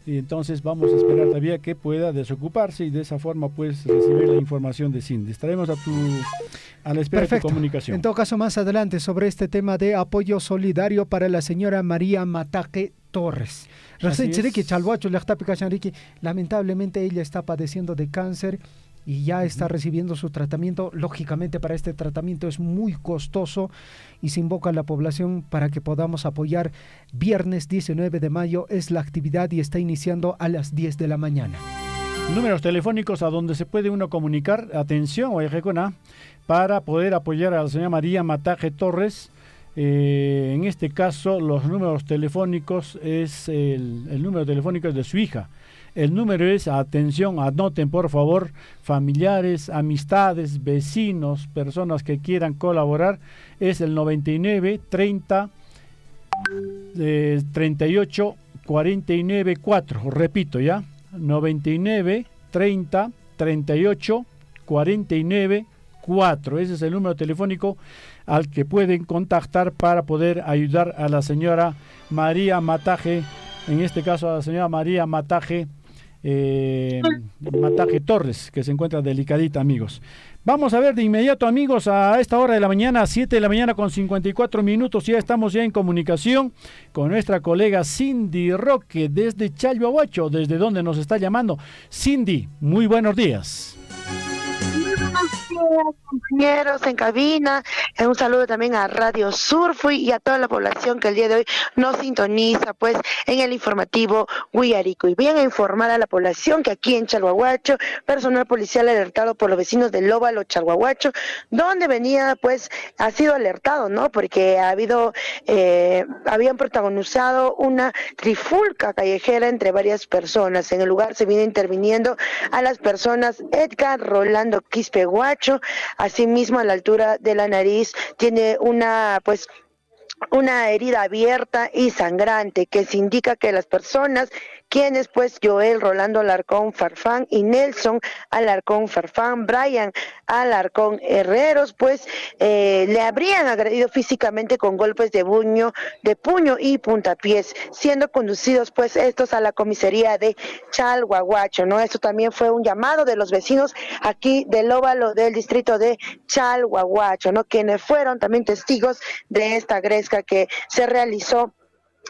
y entonces vamos a esperar todavía que pueda desocuparse y de esa forma pues recibir la información de Cindy. Estaremos a la espera de tu comunicación. En todo caso, más adelante sobre este tema de apoyo solidario para la señora María Mataque Torres. Lamentablemente ella está padeciendo de cáncer y ya está recibiendo su tratamiento. Lógicamente para este tratamiento es muy costoso y se invoca a la población para que podamos apoyar. Viernes 19 de mayo es la actividad y está iniciando a las 10 de la mañana. Números telefónicos a donde se puede uno comunicar, atención, para poder apoyar a la señora María Mataje Torres. En este caso, los números telefónicos es el número telefónico es de su hija. El número es, atención, anoten por favor, familiares, amistades, vecinos, personas que quieran colaborar, es el 99 30 38 49 4. Repito ya, 99 30 38 49 4. Ese es el número telefónico al que pueden contactar para poder ayudar a la señora María Mataje, en este caso a la señora María Mataje Torres, que se encuentra delicadita, amigos. Vamos a ver de inmediato, amigos, a esta hora de la mañana, 7 de la mañana con 54 minutos, ya estamos ya en comunicación con nuestra colega Cindy Roque desde Chalhuahuacho, desde donde nos está llamando. Cindy, muy buenos días. Compañeros en cabina, un saludo también a Radio Surfui y a toda la población que el día de hoy nos sintoniza pues en el informativo Guillaricuy. Voy a informar a la población que aquí en Chalhuahuacho, personal policial alertado por los vecinos del Óvalo Chalhuahuacho, donde venía pues ha sido alertado, ¿no? Porque habían protagonizado una trifulca callejera entre varias personas. En el lugar se viene interviniendo a las personas Edgar Rolando Quispeguacho. Asimismo, a la altura de la nariz tiene una herida abierta y sangrante que se indica que las personas quienes pues Joel Rolando Alarcón Farfán y Nelson Alarcón Farfán, Brian Alarcón Herreros, pues le habrían agredido físicamente con golpes de puño y puntapiés, siendo conducidos pues estos a la comisaría de Chalhuahuacho, ¿no? Esto también fue un llamado de los vecinos aquí del Óvalo del distrito de Chalhuahuacho, ¿no? Quienes fueron también testigos de esta gresca que se realizó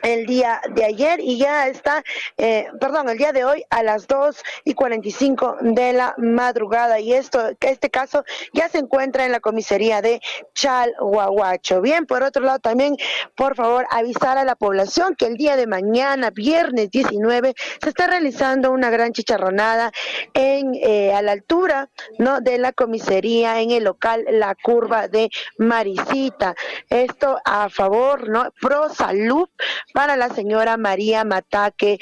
el día de ayer y ya está, el día de hoy a las 2:45 de la madrugada y este caso ya se encuentra en la comisaría de Chalhuahuacho. Bien, por otro lado también, por favor, avisar a la población que el día de mañana, viernes 19, se está realizando una gran chicharronada a la altura, ¿no?, de la comisaría en el local La Curva de Marisita. Esto a favor, ¿no?, pro salud, para la señora María Mataque,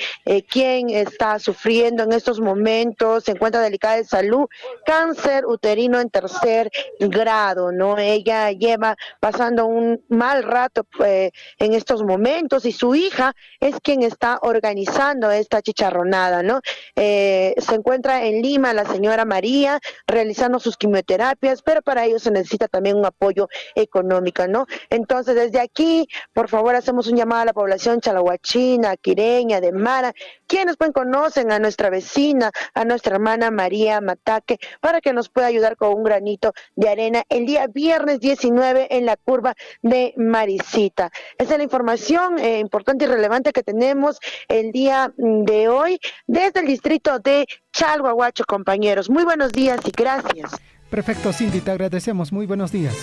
quien está sufriendo en estos momentos, se encuentra delicada de salud, cáncer uterino en 3er grado, ¿no? Ella lleva pasando un mal rato en estos momentos y su hija es quien está organizando esta chicharronada, ¿no? Se encuentra en Lima la señora María realizando sus quimioterapias, pero para ello se necesita también un apoyo económico, ¿no? Entonces, desde aquí, por favor, hacemos un llamado a la población chalahuachina, quireña, de Mara, quienes pues conocen a nuestra vecina, a nuestra hermana María Mataque, para que nos pueda ayudar con un granito de arena el día viernes 19 en la curva de Marisita. Esa es la información importante y relevante que tenemos el día de hoy desde el distrito de Chalhuahuacho, compañeros. Muy buenos días y gracias. Perfecto, Cindy, te agradecemos. Muy buenos días.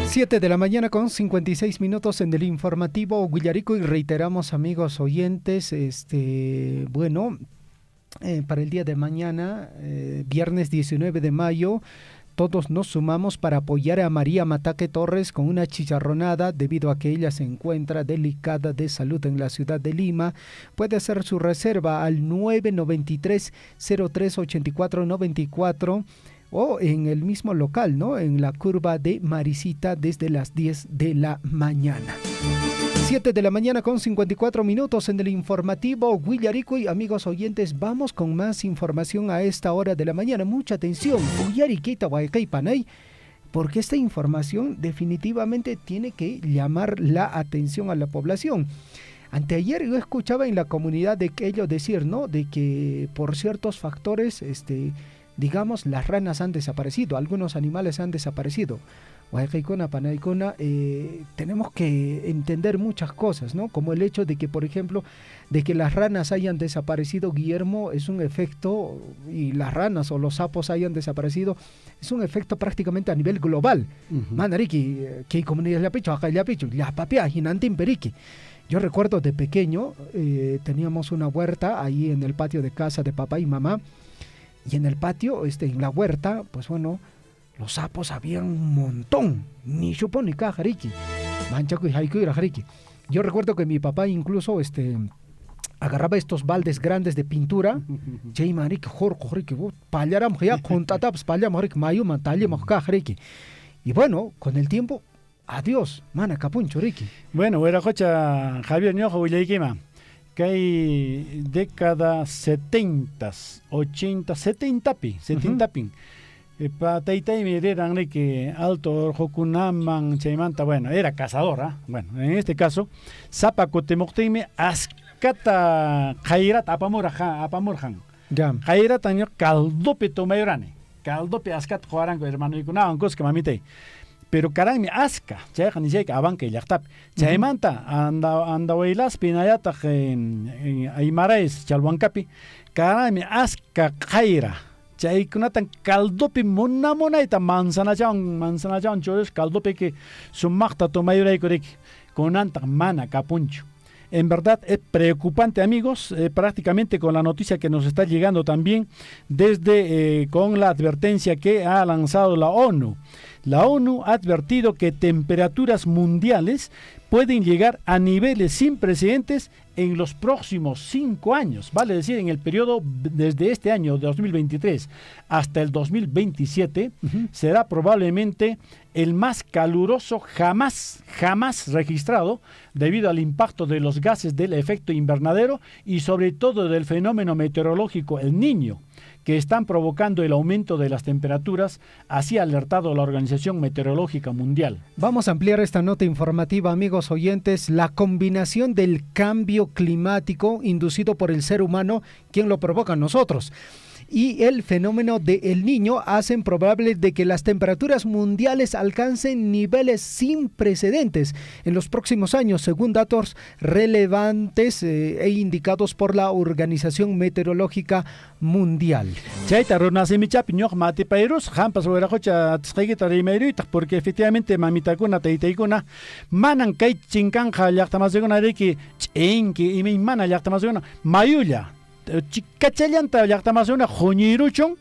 7 de la mañana con 56 minutos en el informativo Huillarico, y reiteramos, amigos oyentes, para el día de mañana, viernes 19 de mayo, todos nos sumamos para apoyar a María Mataque Torres con una chicharronada debido a que ella se encuentra delicada de salud en la ciudad de Lima. Puede hacer su reserva al 993-038494 o en el mismo local, ¿no? En la curva de Marisita desde las 10 de la mañana. 7 de la mañana con 54 minutos en el informativo Huillarico, y amigos oyentes, vamos con más información a esta hora de la mañana. Mucha atención, Huillariquita Huaycay Panay, porque esta información definitivamente tiene que llamar la atención a la población. Anteayer yo escuchaba en la comunidad de ellos decir, ¿no?, de que por ciertos factores, digamos, las ranas han desaparecido, algunos animales han desaparecido. Huaycaicona, Panaicona, tenemos que entender muchas cosas, ¿no? Como el hecho de que, por ejemplo, de que las ranas hayan desaparecido, Guillermo, es un efecto, y las ranas o los sapos hayan desaparecido, es un efecto prácticamente a nivel global. Manariki, que comunidad la picho, acá la picho, la papia, jinantin periqui. Yo recuerdo de pequeño, teníamos una huerta ahí en el patio de casa de papá y mamá, y en el patio, en la huerta, pues bueno, los sapos habían un montón, ni chupo ni cajariki, manchaco y jaico y rajariki. Yo recuerdo que mi papá incluso agarraba estos baldes grandes de pintura, chay marik jorjoriki, pallaram ya contataps pallamorik mayuma tallemos cajariki. Y bueno, con el tiempo, adiós, mana capuncho riki. Bueno, era cocha Javier Ñojo Huillaikima, que hay décadas 70, 80, 70 pin. Pa Taitai mireran que alto Jokunaman Chaimanta, bueno, era cazadora. Bueno, en este caso, Zapa Cotemoctime Ascata Jairat Apamorjan. Jairat año Caldope Tomayorane. Caldope Ascat Juarango, hermano y Kunaban, que mamite. Pero carami Asca, Chajan y Jake Abanque Yachtap. Chaimanta, anda Weilas Pinayata en Aymaraes, Chalhuancapi. Carami Asca Jaira. Chay kunatan caldope monaita manzana chan chores caldope que su magta tomayura y corek conanta mana capuncho. En verdad es preocupante, amigos, prácticamente con la noticia que nos está llegando también desde con la advertencia que ha lanzado la ONU. La ONU ha advertido que temperaturas mundiales pueden llegar a niveles sin precedentes en los próximos 5 años, vale decir, en el periodo desde este año 2023 hasta el 2027, será probablemente el más caluroso jamás registrado debido al impacto de los gases del efecto invernadero y sobre todo del fenómeno meteorológico El Niño, que están provocando el aumento de las temperaturas, así ha alertado la Organización Meteorológica Mundial. Vamos a ampliar esta nota informativa, amigos oyentes. La combinación del cambio climático inducido por el ser humano, quien lo provoca nosotros, y el fenómeno de El Niño hacen probable de que las temperaturas mundiales alcancen niveles sin precedentes en los próximos años, según datos relevantes e indicados por la Organización Meteorológica Mundial. Porque efectivamente mamitakuna teitaikuna manan kay chinkanja llaqtamaseguna riki chenki imi mana llaqtamaseguna mayulla Chicachallanta llaqtamasuna joñiruchon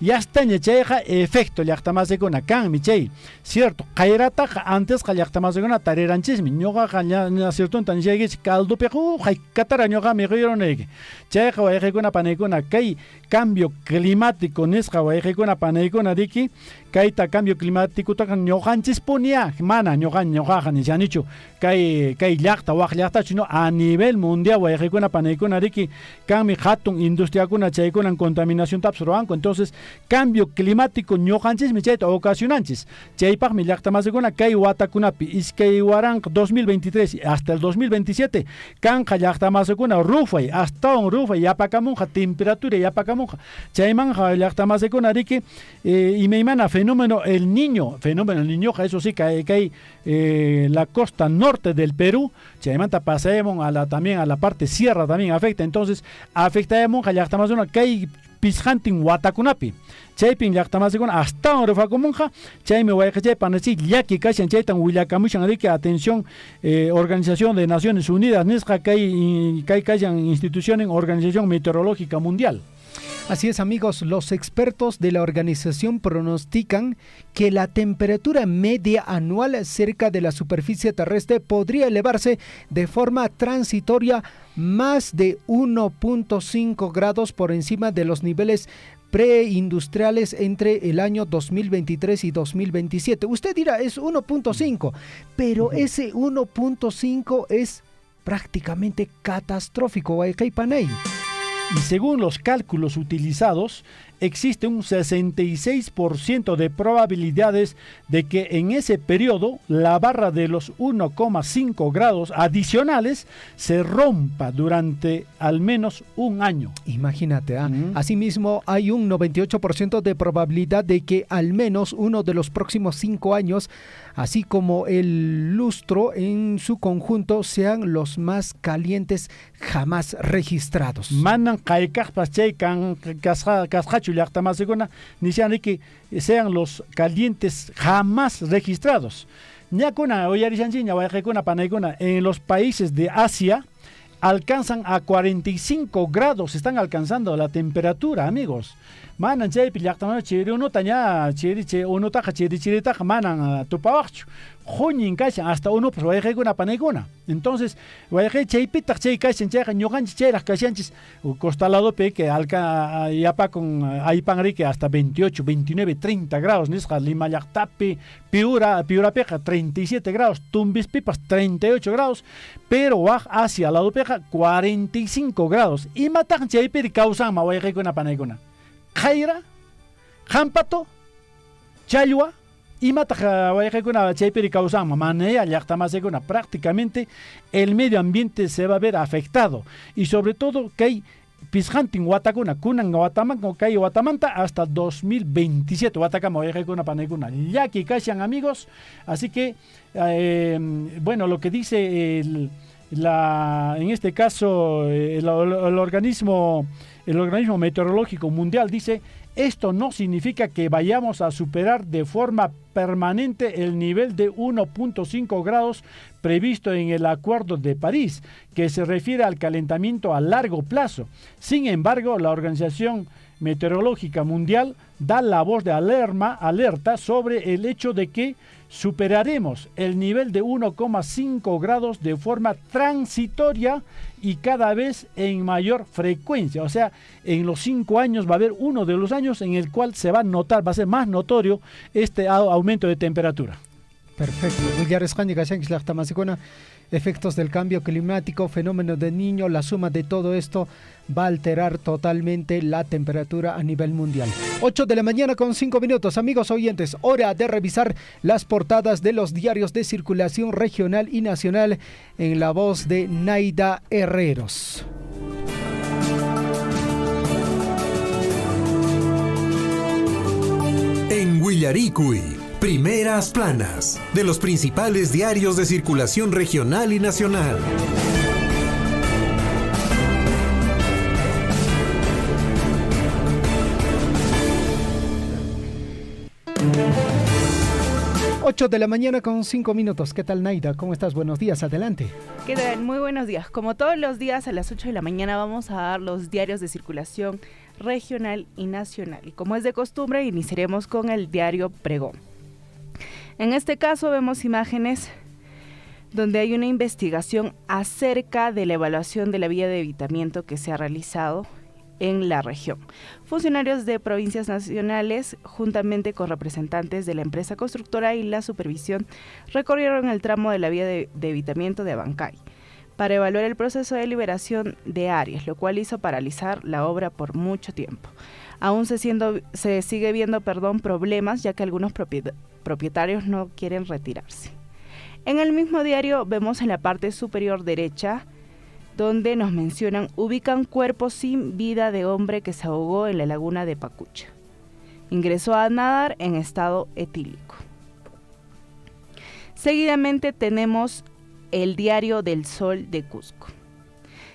yastaña chayqa efecto llaqtamasykuna kanmi chay, cierto, qayrataqa antesqa llaqtamasikuna tariranchikmi, ñuqaqa ciertunta nishaykich caldopiqa haykatara ñuqami qironayki, chayqa wayqikuna panaykuna kay cambio climático nisqa wayqikuna panaykuna riki, kayta cambio climático taqa ñuqanchispuniya mana ñuqaqa nishanichu kay llaqta waq llaqtachu no a nivel mundial wayqikuna panaykuna riki kanmi hatun industriakuna chaykunan contaminación taps ruanku, entonces cambio climático ñuqanchismi chayta ocasionanchis, chaypaqmi llaqtamasikuna kay watakunapi iskay waranqa 2023 hasta el 2027 kanqa llaqtamasikuna rufay astawan rufay yapakamunqa temperatura yapakamunqa chaymanja llaqtamasikuna riki imaymana fenómeno el Niño, eso sí, que hay la costa norte del Perú, chaymanta pasemos también a la parte sierra también afecta, entonces afectamos a llaqtamasuna kay pishantin watakunapi, chaypin llaqtamasuna hasta ahora facomunja, chayme wayqachay panachi llaki kashan chaytan willakamushan riki atención Organización de Naciones Unidas, nisqa kay kashan institución en Organización Meteorológica Mundial. Así es, amigos, los expertos de la organización pronostican que la temperatura media anual cerca de la superficie terrestre podría elevarse de forma transitoria más de 1.5 grados por encima de los niveles preindustriales entre el año 2023 y 2027. Usted dirá, es 1.5, pero ese 1.5 es prácticamente catastrófico. Panay. Y según los cálculos utilizados, existe un 66% de probabilidades de que en ese periodo la barra de los 1,5 grados adicionales se rompa durante al menos un año. Imagínate, Asimismo, hay un 98% de probabilidad de que al menos uno de los próximos 5 años, así como el lustro en su conjunto, sean los más calientes jamás registrados. Manan kaikaqpas chay kasqachu llaqtamasikuna nishanriki sean los calientes jamás registrados. Ñakuna uyarishanchiña wayqikuna panaykuna en los países de Asia alcanzan a 45 grados, están alcanzando la temperatura, amigos. Manan chaypi llaqtamana chiri unutaña chiri unutaqa chiritaqa manan tupawaqchu. Junin kashan hasta uno pues wayqikuna panaykuna. Entonces, wayqi chaypitaq chay kashan chayqa ñuqanchis chayraq kashanchis costaladopi que yapa con aypanrique hasta 28, 29, 30 grados nisqa Lima llaqtapi, Piurapiqa 37 grados, Tumbispipas 38 grados, pero waq Asia ladopiqa 45 grados. Imataq chaypi kawsanma wayqikuna panaykuna. Khayra, Hampato, Challwa, y mata wayqikuna chaypiri kawsanma manaya llaqtamasikuna, prácticamente el medio ambiente se va a ver afectado, y sobre todo que hay pishantin watakuna kunan watamanka kay watamanta hasta 2027 watakama wayqikuna panaykuna llaki kashan, amigos. Así que bueno, lo que dice en este caso el organismo meteorológico mundial dice: esto no significa que vayamos a superar de forma permanente el nivel de 1.5 grados previsto en el Acuerdo de París, que se refiere al calentamiento a largo plazo. Sin embargo, la Organización Meteorológica Mundial da la voz de alerta sobre el hecho de que superaremos el nivel de 1,5 grados de forma transitoria y cada vez en mayor frecuencia. O sea, en los 5 años va a haber uno de los años en el cual se va a notar, va a ser más notorio este aumento de temperatura. Perfecto. Efectos del cambio climático, fenómeno del Niño, la suma de todo esto va a alterar totalmente la temperatura a nivel mundial. 8 de la mañana con 5 minutos, amigos oyentes, hora de revisar las portadas de los diarios de circulación regional y nacional en la voz de Naida Herreros. En Huillaricui, primeras planas de los principales diarios de circulación regional y nacional. Ocho de la mañana con 5 minutos. ¿Qué tal, Naida? ¿Cómo estás? Buenos días, adelante. ¿Qué tal? Muy buenos días. Como todos los días a las 8 de la mañana vamos a dar los diarios de circulación regional y nacional. Y como es de costumbre, iniciaremos con el diario Pregón. En este caso vemos imágenes donde hay una investigación acerca de la evaluación de la vía de evitamiento que se ha realizado en la región. Funcionarios de provincias nacionales, juntamente con representantes de la empresa constructora y la supervisión, recorrieron el tramo de la vía de evitamiento de Abancay para evaluar el proceso de liberación de áreas, lo cual hizo paralizar la obra por mucho tiempo. Aún se sigue viendo problemas, ya que algunos propietarios no quieren retirarse. En el mismo diario vemos en la parte superior derecha, donde nos mencionan, ubican cuerpo sin vida de hombre que se ahogó en la laguna de Pacucha. Ingresó a nadar en estado etílico. Seguidamente tenemos el diario del Sol de Cusco.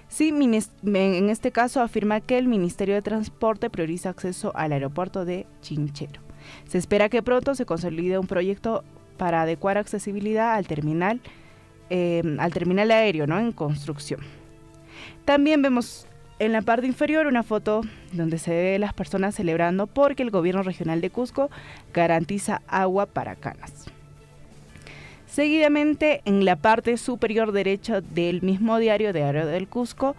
Sí, en este caso afirma que el Ministerio de Transporte prioriza acceso al aeropuerto de Chinchero. Se espera que pronto se consolide un proyecto para adecuar accesibilidad al terminal aéreo, ¿no?, en construcción. También vemos en la parte inferior una foto donde se ve las personas celebrando porque el gobierno regional de Cusco garantiza agua para Canas. Seguidamente, en la parte superior derecha del mismo diario del Cusco,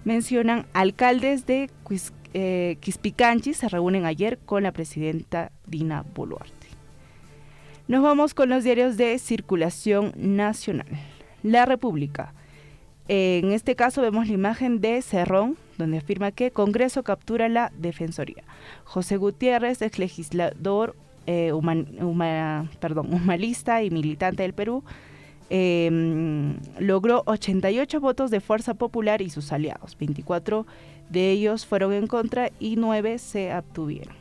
mencionan alcaldes de Quispicanchi se reúnen ayer con la presidenta Dina Boluarte. Nos vamos con los diarios de circulación nacional. La República. En este caso vemos la imagen de Cerrón, donde afirma que Congreso captura la Defensoría. José Gutiérrez, ex legislador humanista y militante del Perú, logró 88 votos de Fuerza Popular y sus aliados. 24 de ellos fueron en contra y 9 se abstuvieron.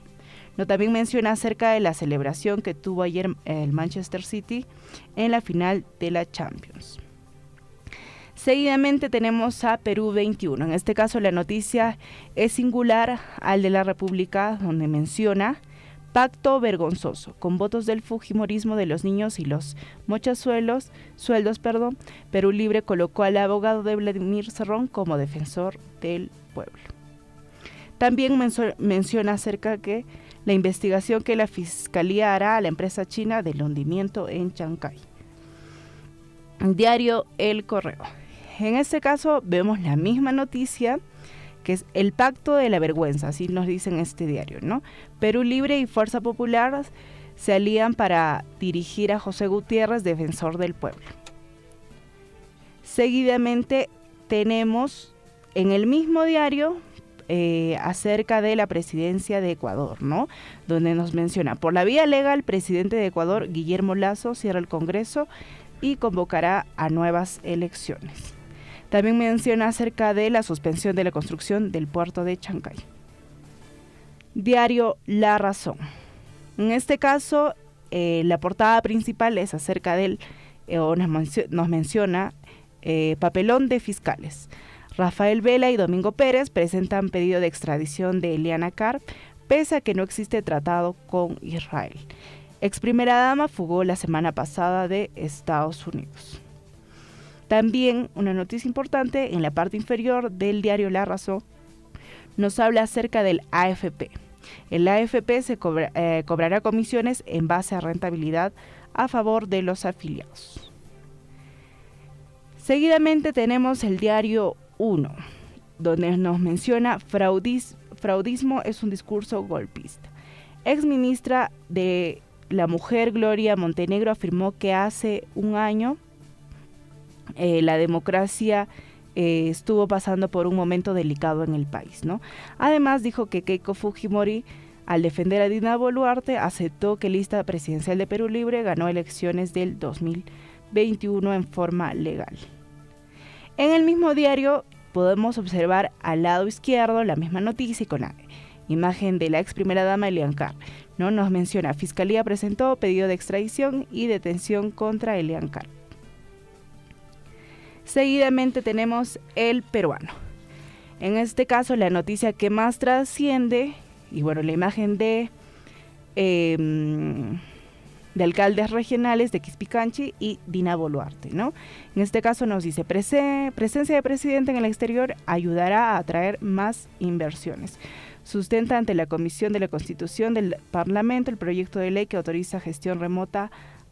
También menciona acerca de la celebración que tuvo ayer el Manchester City en la final de la Champions. Seguidamente tenemos a Perú 21. En este caso la noticia es singular al de la República, donde menciona pacto vergonzoso. Con votos del fujimorismo de los niños y los mochasueldos, Perú Libre colocó al abogado de Vladimir Cerrón como defensor del pueblo. También menciona acerca que la investigación que la Fiscalía hará a la empresa china del hundimiento en Chancay. Diario El Correo. En este caso vemos la misma noticia, que es el pacto de la vergüenza, así nos dice en este diario, ¿no? Perú Libre y Fuerza Popular se alían para dirigir a José Gutiérrez, defensor del pueblo. Seguidamente tenemos en el mismo diario acerca de la presidencia de Ecuador, ¿no?, donde nos menciona, por la vía legal, el presidente de Ecuador, Guillermo Lasso, cierra el Congreso y convocará a nuevas elecciones. También menciona acerca de la suspensión de la construcción del puerto de Chancay. Diario La Razón. En este caso, la portada principal es acerca del, nos menciona, papelón de fiscales. Rafael Vela y Domingo Pérez presentan pedido de extradición de Eliana Carr, pese a que no existe tratado con Israel. Ex primera dama fugó la semana pasada de Estados Unidos. También una noticia importante en la parte inferior del diario La Razón nos habla acerca del AFP. El AFP se cobrará comisiones en base a rentabilidad a favor de los afiliados. Seguidamente tenemos el diario 1, donde nos menciona fraudismo es un discurso golpista. Ex ministra de la Mujer Gloria Montenegro afirmó que hace un año la democracia estuvo pasando por un momento delicado en el país, ¿no? Además dijo que Keiko Fujimori, al defender a Dina Boluarte, aceptó que lista presidencial de Perú Libre ganó elecciones del 2021 en forma legal. En el mismo diario podemos observar al lado izquierdo la misma noticia y con la imagen de la ex primera dama Eliana Carr, ¿no? Nos menciona, Fiscalía presentó pedido de extradición y detención contra Eliana Carr. Seguidamente tenemos El Peruano. En este caso la noticia que más trasciende, y bueno, la imagen de de alcaldes regionales de Quispicanchi y Dina Boluarte, ¿no? En este caso nos dice, presencia de presidente en el exterior ayudará a atraer más inversiones. Sustenta ante la Comisión de la Constitución del Parlamento el proyecto de ley que autoriza gestión remota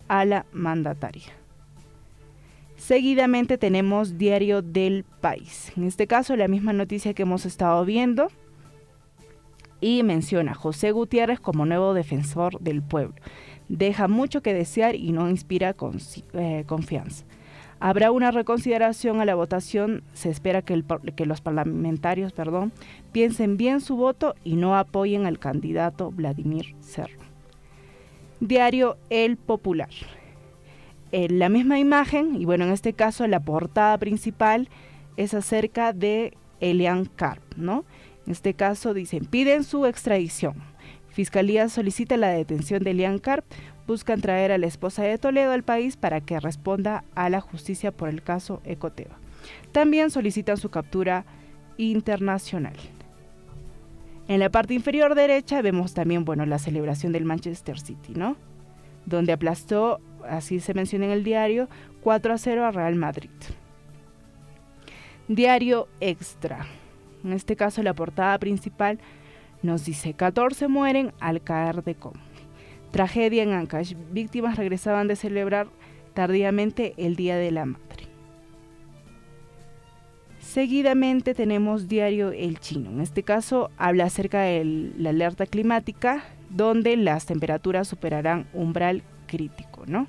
a la mandataria. Seguidamente tenemos Diario del País. En este caso, la misma noticia que hemos estado viendo y menciona José Gutiérrez como nuevo defensor del pueblo. Deja mucho que desear y no inspira confianza. Habrá una reconsideración a la votación. Se espera que los parlamentarios piensen bien su voto y no apoyen al candidato Vladimir Cerro. Diario El Popular. La misma imagen, y bueno, en este caso la portada principal es acerca de Elian Karp, ¿no? En este caso dicen, piden su extradición. Fiscalía solicita la detención de Elian Karp, buscan traer a la esposa de Toledo al país para que responda a la justicia por el caso Ecoteva. También solicitan su captura internacional. En la parte inferior derecha vemos también, bueno, la celebración del Manchester City, ¿no? Donde aplastó, así se menciona en el diario, 4-0 a Real Madrid. Diario Extra. En este caso la portada principal nos dice 14 mueren al caer de combi. Tragedia en Ancash. Víctimas regresaban de celebrar tardíamente el Día de la Madre. Seguidamente tenemos Diario El Chino. En este caso habla acerca de la alerta climática, donde las temperaturas superarán umbral crítico, ¿no?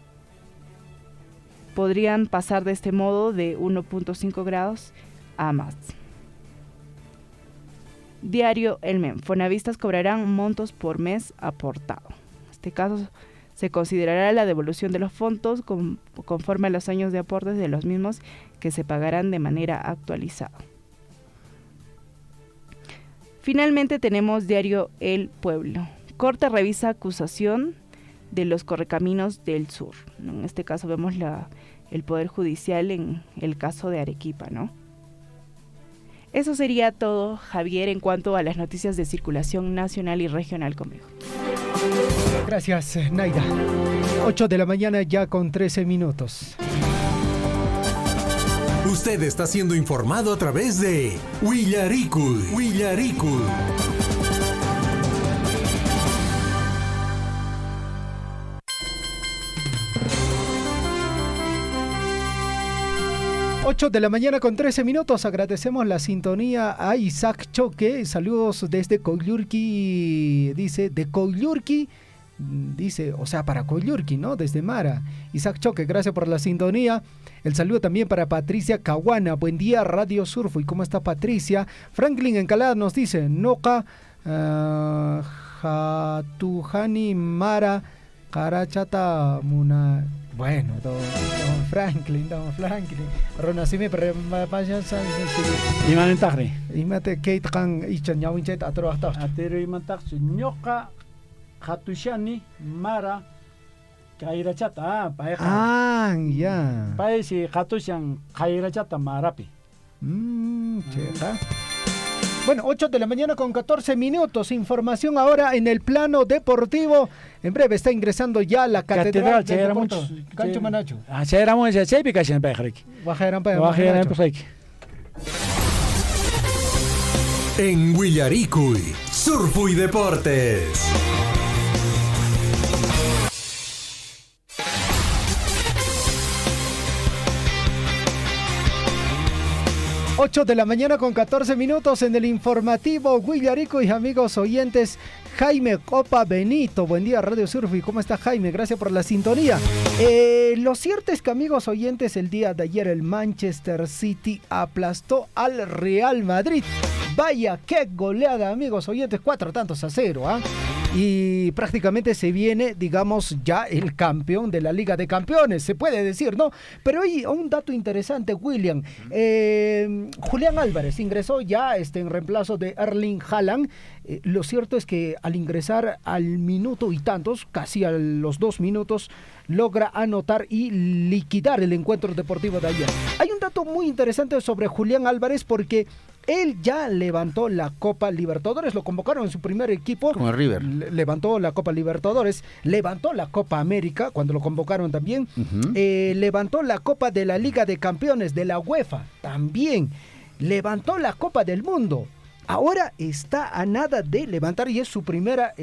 Podrían pasar de este modo de 1.5 grados a más. Diario El MEM. Fonavistas cobrarán montos por mes aportado. En este caso se considerará la devolución de los fondos conforme a los años de aportes de los mismos que se pagarán de manera actualizada. Finalmente tenemos Diario El Pueblo. Corte revisa acusación de los correcaminos del sur. En este caso vemos el Poder Judicial en el caso de Arequipa, ¿no? Eso sería todo, Javier, en cuanto a las noticias de circulación nacional y regional conmigo. Gracias, Naida. 8 de la mañana ya con 13 minutos. Usted está siendo informado a través de Willaricul. 8 de la mañana con 13 minutos. Agradecemos la sintonía a Isaac Choque. Saludos desde Coyurqui. Dice, de Coyurqui. Dice, o sea, para Coyurqui, ¿no? Desde Mara. Isaac Choque, gracias por la sintonía. El saludo también para Patricia Caguana. Buen día, Radio Surfo. ¿Y cómo está Patricia? Franklin Encalada nos dice, Noca, Jatujani Mara, Carachata Muna. Bueno, don Franklin. Ronasime para vayan Imanentagre. Imate Kate Kang Ichan Yawinchet Atroachta. Atero imantak Nyoka Hatushani Mara Kairachata. Ya. Paesi Hatushan Kairachata Marapi. Checa. Bueno, 8 de la mañana con 14 minutos. Información ahora en el plano deportivo. En breve está ingresando ya la Catedral de Deportes. Cancho Manacho. En Willaricul, Surfo y Deportes. Ocho de la mañana con 14 minutos en el informativo Willaricul y amigos oyentes. Jaime Copa Benito, buen día Radio Surfo. ¿Y cómo está Jaime? Gracias por la sintonía. Lo cierto es que amigos oyentes, el día de ayer el Manchester City aplastó al Real Madrid. Vaya, qué goleada amigos oyentes, 4-0, ¿ah? Y prácticamente se viene, digamos, ya el campeón de la Liga de Campeones, se puede decir, ¿no? Pero hay un dato interesante, William. Julián Álvarez ingresó ya en reemplazo de Erling Haaland. Lo cierto es que al ingresar al minuto y tantos, casi a los 2 minutos, logra anotar y liquidar el encuentro deportivo de ayer. Hay un dato muy interesante sobre Julián Álvarez porque Él ya levantó la Copa Libertadores, lo convocaron en su primer equipo. Con el River. Levantó la Copa Libertadores, levantó la Copa América, cuando lo convocaron también. Levantó la Copa de la Liga de Campeones de la UEFA, también. Levantó la Copa del Mundo. Ahora está a nada de levantar y es su primera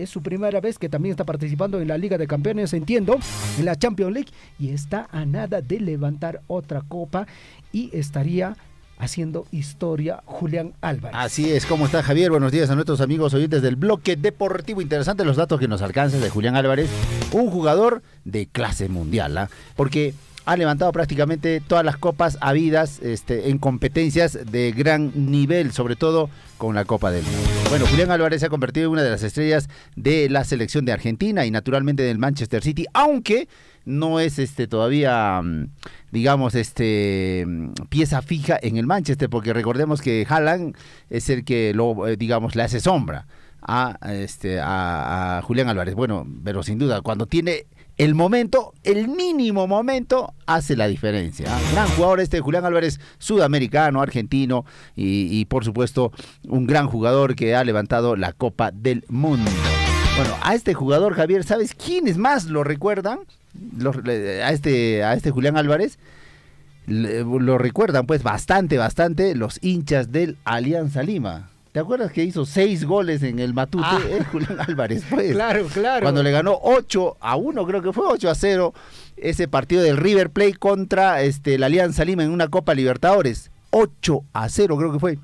vez que también está participando en la Liga de Campeones, entiendo, en la Champions League, y está a nada de levantar otra copa y estaría haciendo historia Julián Álvarez. Así es. ¿Cómo está, Javier? Buenos días a nuestros amigos oyentes del bloque deportivo. Interesante los datos que nos alcanzan de Julián Álvarez, un jugador de clase mundial, ¿eh? Porque ha levantado prácticamente todas las copas habidas en competencias de gran nivel, sobre todo con la Copa del Mundo. Bueno, Julián Álvarez se ha convertido en una de las estrellas de la selección de Argentina y naturalmente del Manchester City, aunque no es todavía, digamos, pieza fija en el Manchester, porque recordemos que Haaland es el que le hace sombra a Julián Álvarez. Bueno, pero sin duda, cuando tiene el mínimo momento, hace la diferencia. Gran jugador Julián Álvarez, sudamericano, argentino y por supuesto un gran jugador que ha levantado la Copa del Mundo. Bueno, a este jugador, Javier, ¿sabes quiénes más lo recuerdan? A este Julián Álvarez lo recuerdan pues bastante los hinchas del Alianza Lima. ¿Te acuerdas que hizo 6 goles en el Matute? Julián Álvarez, pues. Claro. Cuando le ganó 8-1, creo que fue 8-0, ese partido del River Plate contra la Alianza Lima en una Copa Libertadores. 8-0 creo que fue.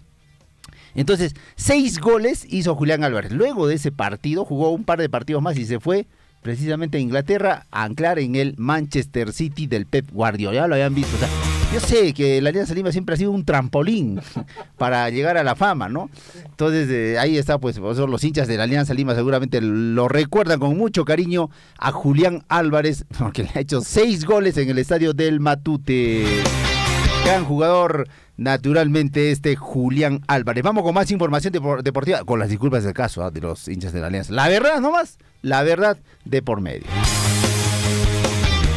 Entonces, 6 goles hizo Julián Álvarez. Luego de ese partido, jugó un par de partidos más y se fue precisamente a Inglaterra a anclar en el Manchester City del Pep Guardiola. Ya lo habían visto, o sea, yo sé que la Alianza Lima siempre ha sido un trampolín para llegar a la fama, ¿no? Entonces, ahí está, pues, los hinchas de la Alianza Lima seguramente lo recuerdan con mucho cariño a Julián Álvarez, porque le ha hecho 6 goles en el estadio del Matute. Gran jugador, naturalmente, Julián Álvarez. Vamos con más información deportiva, con las disculpas del caso de los hinchas de la Alianza. La verdad nomás, la verdad de por medio.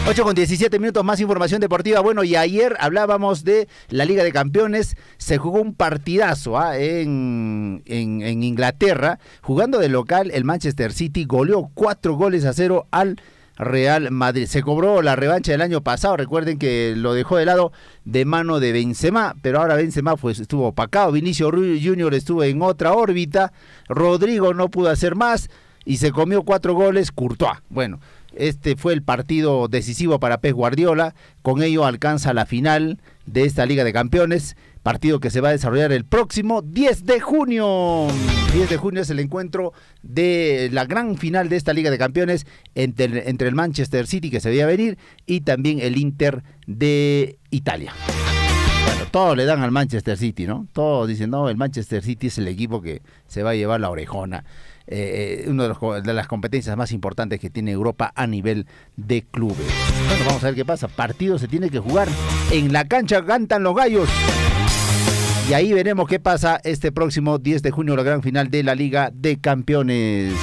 8:17 más información deportiva. Bueno, y ayer hablábamos de la Liga de Campeones. Se jugó un partidazo en Inglaterra. Jugando de local, el Manchester City goleó 4-0 al Real Madrid. Se cobró la revancha del año pasado. Recuerden que lo dejó de lado de mano de Benzema, pero ahora Benzema pues estuvo opacado. Vinicius Junior estuvo en otra órbita. Rodrigo no pudo hacer más y se comió 4 goles Courtois. Bueno, este fue el partido decisivo para Pep Guardiola. Con ello alcanza la final de esta Liga de Campeones, partido que se va a desarrollar el próximo 10 de junio. 10 de junio es el encuentro de la gran final de esta Liga de Campeones entre el Manchester City, que se veía venir, y también el Inter de Italia. Bueno, todos le dan al Manchester City, ¿no? Todos dicen, no, el Manchester City es el equipo que se va a llevar la orejona. Una de las competencias más importantes que tiene Europa a nivel de clubes. Bueno, vamos a ver qué pasa. Partido se tiene que jugar en la cancha, cantan los gallos. Y ahí veremos qué pasa este próximo 10 de junio, la gran final de la Liga de Campeones.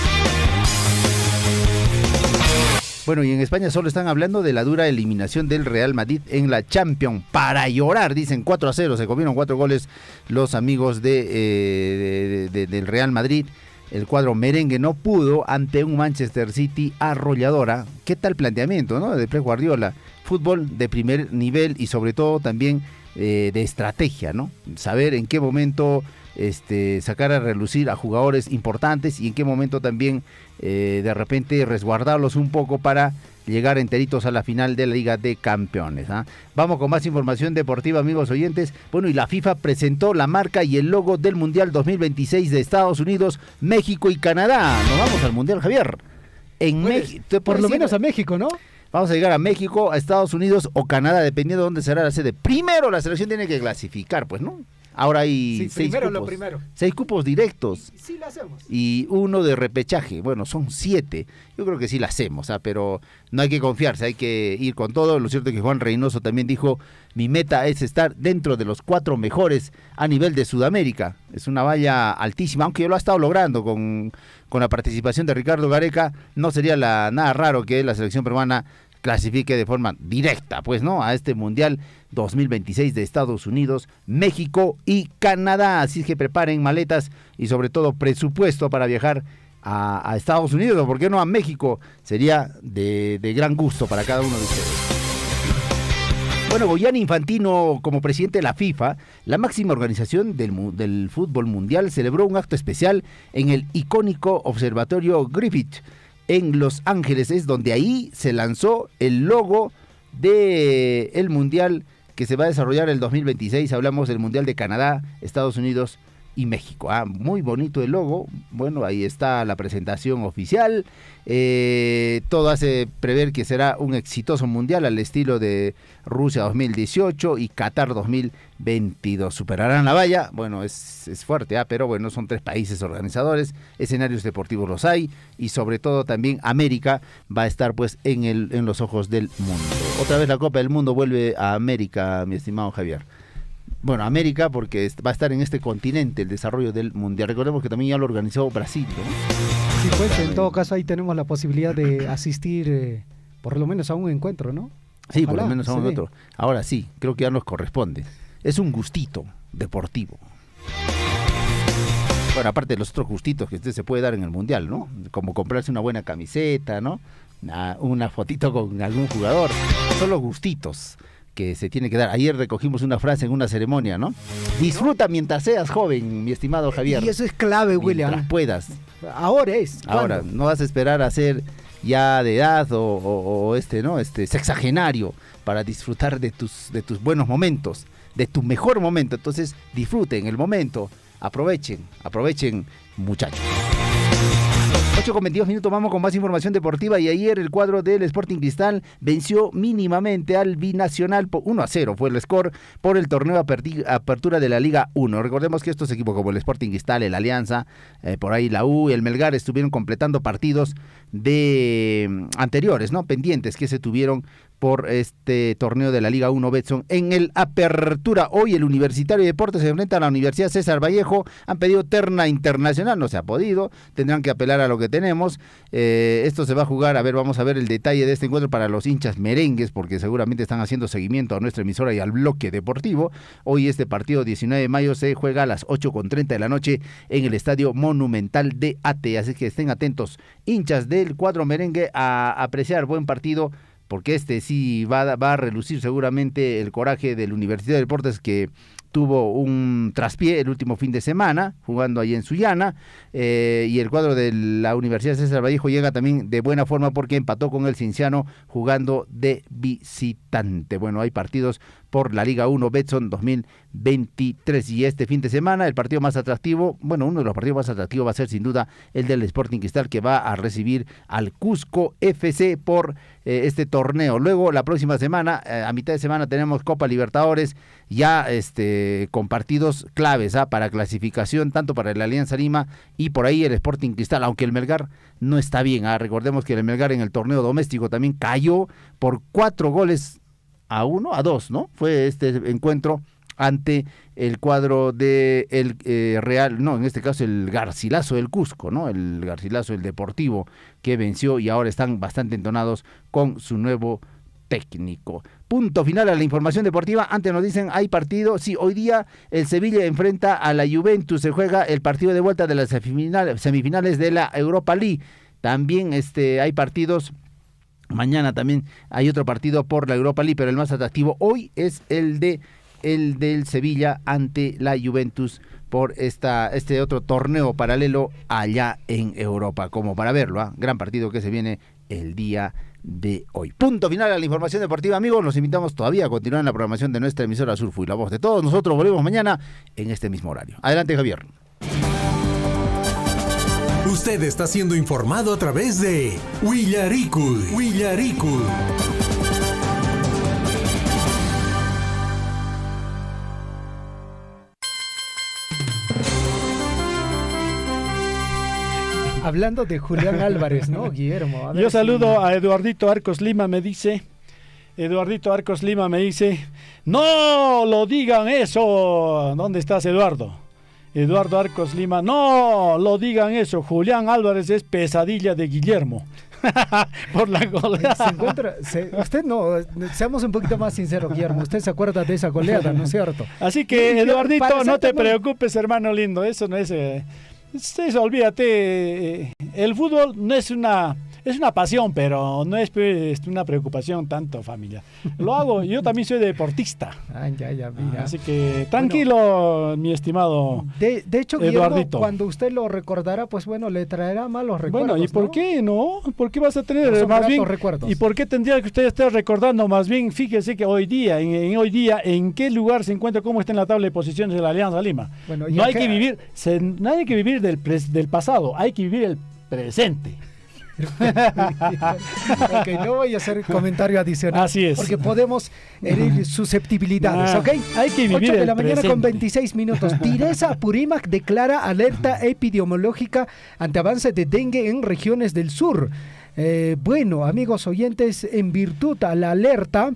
Bueno, y en España solo están hablando de la dura eliminación del Real Madrid en la Champions. Para llorar, dicen 4-0, se comieron 4 goles los amigos del Real Madrid. El cuadro merengue no pudo ante un Manchester City arrolladora. ¿Qué tal planteamiento, no? De Pep Guardiola. Fútbol de primer nivel y sobre todo también de estrategia, ¿no? Saber en qué momento sacar a relucir a jugadores importantes y en qué momento también de repente resguardarlos un poco para llegar enteritos a la final de la Liga de Campeones. Vamos con más información deportiva, amigos oyentes. Bueno, y la FIFA presentó la marca y el logo del Mundial 2026 de Estados Unidos, México y Canadá. Nos vamos al Mundial, Javier. En México, por lo menos a México, ¿no? Vamos a llegar a México, a Estados Unidos o Canadá, dependiendo de dónde será la sede. Primero la selección tiene que clasificar, pues, ¿no? Ahora hay 6 cupos. 6 cupos directos. Sí, la hacemos. Y 1 de repechaje. Bueno, son 7. Yo creo que sí la hacemos, pero no hay que confiarse, hay que ir con todo. Lo cierto es que Juan Reynoso también dijo, mi meta es estar dentro de los 4 mejores a nivel de Sudamérica. Es una valla altísima, aunque lo ha estado logrando con la participación de Ricardo Gareca. No sería nada raro que la selección peruana clasifique de forma directa, pues, ¿no? A este Mundial 2026 de Estados Unidos, México y Canadá. Así que preparen maletas y sobre todo presupuesto para viajar a Estados Unidos, o por qué no a México. Sería de gran gusto para cada uno de ustedes. Bueno, Gianni Infantino, como presidente de la FIFA, la máxima organización del fútbol mundial, celebró un acto especial en el icónico Observatorio Griffith en Los Ángeles. Es donde ahí se lanzó el logo del mundial que se va a desarrollar el 2026. Hablamos del Mundial de Canadá, Estados Unidos y México. Muy bonito el logo. Bueno, ahí está la presentación oficial. Todo hace prever que será un exitoso mundial al estilo de Rusia 2018 y Qatar 2022. ¿Superarán la valla? Bueno, es fuerte, pero bueno, son 3 países organizadores, escenarios deportivos los hay, y sobre todo también América va a estar pues en los ojos del mundo. Otra vez la Copa del Mundo vuelve a América, mi estimado Javier. Bueno, América, porque va a estar en este continente el desarrollo del mundial. Recordemos que también ya lo organizó Brasil, ¿no? Sí, pues en todo caso ahí tenemos la posibilidad de asistir por lo menos a un encuentro, ¿no? Sí, ojalá, por lo menos a un otro. Ahora sí, creo que ya nos corresponde. Es un gustito deportivo. Bueno, aparte de los otros gustitos que usted se puede dar en el mundial, ¿no? Como comprarse una buena camiseta, ¿no? Una fotito con algún jugador. Son los gustitos que se tiene que dar. Ayer recogimos una frase en una ceremonia, ¿no? Disfruta mientras seas joven, mi estimado Javier. Y eso es clave, William. Mientras puedas. Ahora es. Ahora, no vas a esperar a ser ya de edad o sexagenario para disfrutar de tus buenos momentos, de tu mejor momento. Entonces, disfruten el momento, aprovechen, muchachos. 8:22 minutos, vamos con más información deportiva. Y ayer el cuadro del Sporting Cristal venció mínimamente al Binacional por 1-0, fue el score por el torneo apertura de la Liga 1. Recordemos que estos equipos como el Sporting Cristal, el Alianza, por ahí la U y el Melgar estuvieron completando partidos anteriores, ¿no? Pendientes que se tuvieron por este torneo de la Liga 1 Betson en el Apertura. Hoy el Universitario de Deportes se enfrenta a la Universidad César Vallejo. Han pedido terna internacional, no se ha podido, tendrán que apelar a lo que tenemos. Esto se va a jugar, vamos a ver el detalle de este encuentro para los hinchas merengues, porque seguramente están haciendo seguimiento a nuestra emisora y al bloque deportivo. Hoy este partido 19 de mayo se juega a las 8:30 de la noche en el Estadio Monumental de Ate, así que estén atentos, hinchas del cuadro merengue, a apreciar buen partido, porque este sí va a relucir seguramente el coraje del Universidad de Deportes, que tuvo un traspié el último fin de semana, jugando ahí en Sullana, y el cuadro de la Universidad César Vallejo llega también de buena forma porque empató con el Cienciano jugando de visitante. Bueno, hay partidos por la Liga 1 Betson 2023, y este fin de semana el partido más atractivo, uno de los partidos más atractivos va a ser sin duda el del Sporting Cristal, que va a recibir al Cusco FC por este torneo. Luego la próxima semana, a mitad de semana, tenemos Copa Libertadores, ya con partidos claves para clasificación, tanto para el Alianza Lima y por ahí el Sporting Cristal, aunque el Melgar no está bien. Recordemos que el Melgar en el torneo doméstico también cayó por 4-2, ¿no? Fue este encuentro ante el cuadro de el Real, no, en este caso el Garcilaso del Cusco, ¿no? El Garcilaso del Deportivo, que venció, y ahora están bastante entonados con su nuevo técnico. Punto final a la información deportiva. Antes nos dicen, hay partido. Sí, hoy día el Sevilla enfrenta a la Juventus, se juega el partido de vuelta de las semifinales de la Europa League. También hay partidos. Mañana también hay otro partido por la Europa League, pero el más atractivo hoy es el del Sevilla ante la Juventus por este otro torneo paralelo allá en Europa, como para verlo, gran partido que se viene el día de hoy. Punto final a la información deportiva, amigos. Los invitamos todavía a continuar en la programación de nuestra emisora Surfui, la voz de todos. Nosotros volvemos mañana en este mismo horario. Adelante, Javier. Usted está siendo informado a través de Willaricul. Hablando de Julián Álvarez, ¿no, Guillermo? Yo saludo a Eduardito Arcos Lima, me dice, no lo digan eso. ¿Dónde estás, Eduardo? Eduardo Arcos Lima, no lo digan eso. Julián Álvarez es pesadilla de Guillermo. Por la goleada. Usted no, seamos un poquito más sinceros, Guillermo. Usted se acuerda de esa goleada, ¿no es cierto? Así que, Eduardito, no te preocupes, hermano lindo. Eso no es... olvídate. El fútbol no es una... Es una pasión, pero no es una preocupación tanto, familia. Lo hago, yo también soy deportista. Mira. Así que tranquilo, mi estimado de hecho, Eduardito. Guillermo, cuando usted lo recordará, pues bueno, le traerá malos recuerdos. Bueno, ¿y por qué no? ¿Por qué vas a tener más bien recuerdos? ¿Y por qué tendría que usted estar recordando más bien? Fíjese que hoy día, ¿en qué lugar se encuentra, cómo está en la tabla de posiciones de la Alianza Lima? Bueno, no hay que vivir del pasado, hay que vivir el presente. Ok, no voy a hacer comentario adicional. Así es. Porque podemos herir susceptibilidades, ¿ok? Hay que vivir 8 de la el mañana presente. con 26 minutos. Direza Apurímac declara alerta epidemiológica ante avance de dengue en regiones del sur. Bueno, amigos oyentes, en virtud a la alerta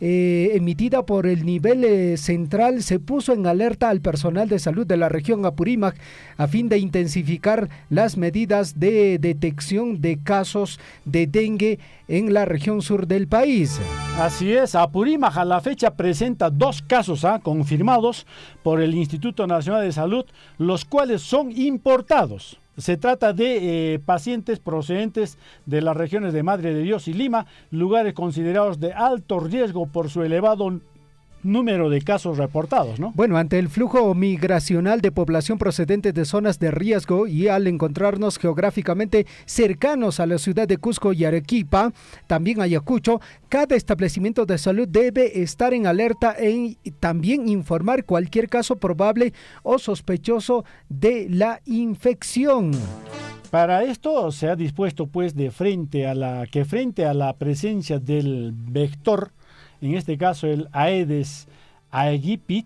emitida por el nivel central, se puso en alerta al personal de salud de la región Apurímac a fin de intensificar las medidas de detección de casos de dengue en la región sur del país. Así es, Apurímac a la fecha presenta 2 casos confirmados por el Instituto Nacional de Salud, los cuales son importados. Se trata de pacientes procedentes de las regiones de Madre de Dios y Lima, lugares considerados de alto riesgo por su elevado número de casos reportados, ¿no? Bueno, ante el flujo migracional de población procedente de zonas de riesgo y al encontrarnos geográficamente cercanos a la ciudad de Cusco y Arequipa, también Ayacucho, cada establecimiento de salud debe estar en alerta y también informar cualquier caso probable o sospechoso de la infección. Para esto se ha dispuesto pues frente a la presencia del vector, en este caso el Aedes aegypti,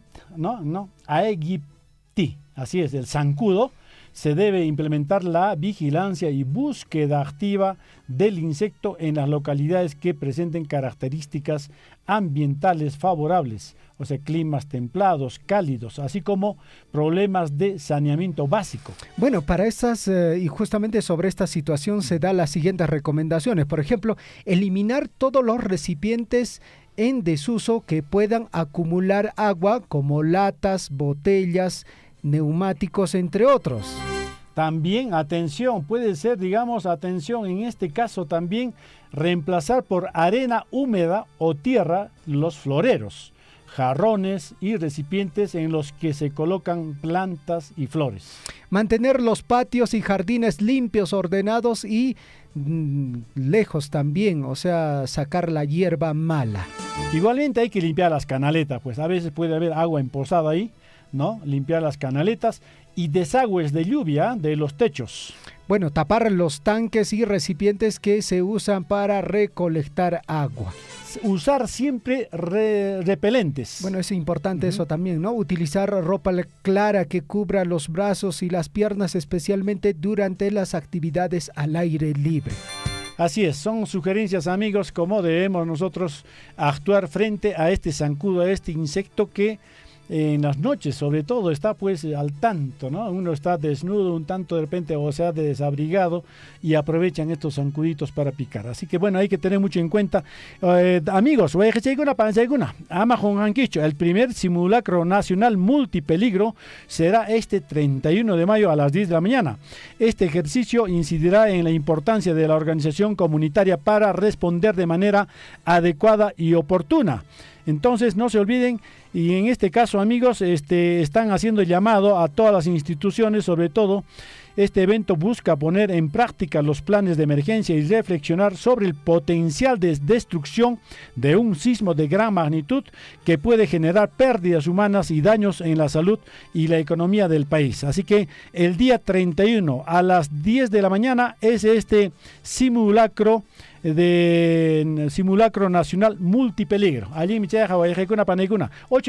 aegypti, así es, el zancudo, se debe implementar la vigilancia y búsqueda activa del insecto en las localidades que presenten características ambientales favorables, o sea, climas templados, cálidos, así como problemas de saneamiento básico. Bueno, para estas y justamente sobre esta situación se da las siguientes recomendaciones. Por ejemplo, eliminar todos los recipientes en desuso que puedan acumular agua, como latas, botellas, neumáticos, entre otros. También, atención, puede ser, en este caso también, reemplazar por arena húmeda o tierra los floreros, jarrones y recipientes en los que se colocan plantas y flores. Mantener los patios y jardines limpios, ordenados y lejos también, o sea, sacar la hierba mala. Igualmente hay que limpiar las canaletas, pues a veces puede haber agua emposada ahí, ¿no? Limpiar las canaletas y desagües de lluvia de los techos. Bueno, tapar los tanques y recipientes que se usan para recolectar agua. Usar siempre repelentes. Bueno, es importante eso también, ¿no? Utilizar ropa clara que cubra los brazos y las piernas, especialmente durante las actividades al aire libre. Así es, son sugerencias, amigos, cómo debemos nosotros actuar frente a este zancudo, a este insecto que en las noches sobre todo está pues al tanto, ¿no? Uno está desnudo un tanto de repente o sea desabrigado y aprovechan estos zancuditos para picar. Así que bueno, hay que tener mucho en cuenta. Amigos, el primer simulacro nacional multipeligro será este 31 de mayo a las 10 de la mañana. Este ejercicio incidirá en la importancia de la organización comunitaria para responder de manera adecuada y oportuna. Entonces no se olviden, y en este caso, amigos, están haciendo el llamado a todas las instituciones, sobre todo. Este evento busca poner en práctica los planes de emergencia y reflexionar sobre el potencial de destrucción de un sismo de gran magnitud que puede generar pérdidas humanas y daños en la salud y la economía del país. Así que el día 31 a las 10 de la mañana es este simulacro nacional multipeligro. Allí en 8 de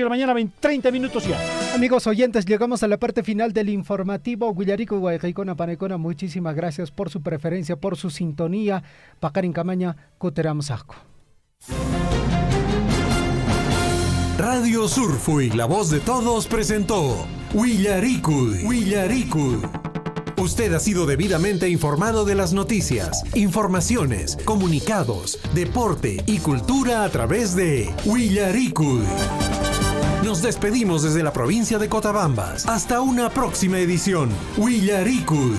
la mañana, 30 minutos ya. Amigos oyentes, llegamos a la parte final del informativo. Guillarico Guaycaicona Panecona, muchísimas gracias por su preferencia, por su sintonía. Pacarin Camaña, Cuteramsasco. Radio Surfui, la voz de todos, presentó Guillarico. Usted ha sido debidamente informado de las noticias, informaciones, comunicados, deporte y cultura a través de Willaricui. Nos despedimos desde la provincia de Cotabambas. Hasta una próxima edición. Willaricui.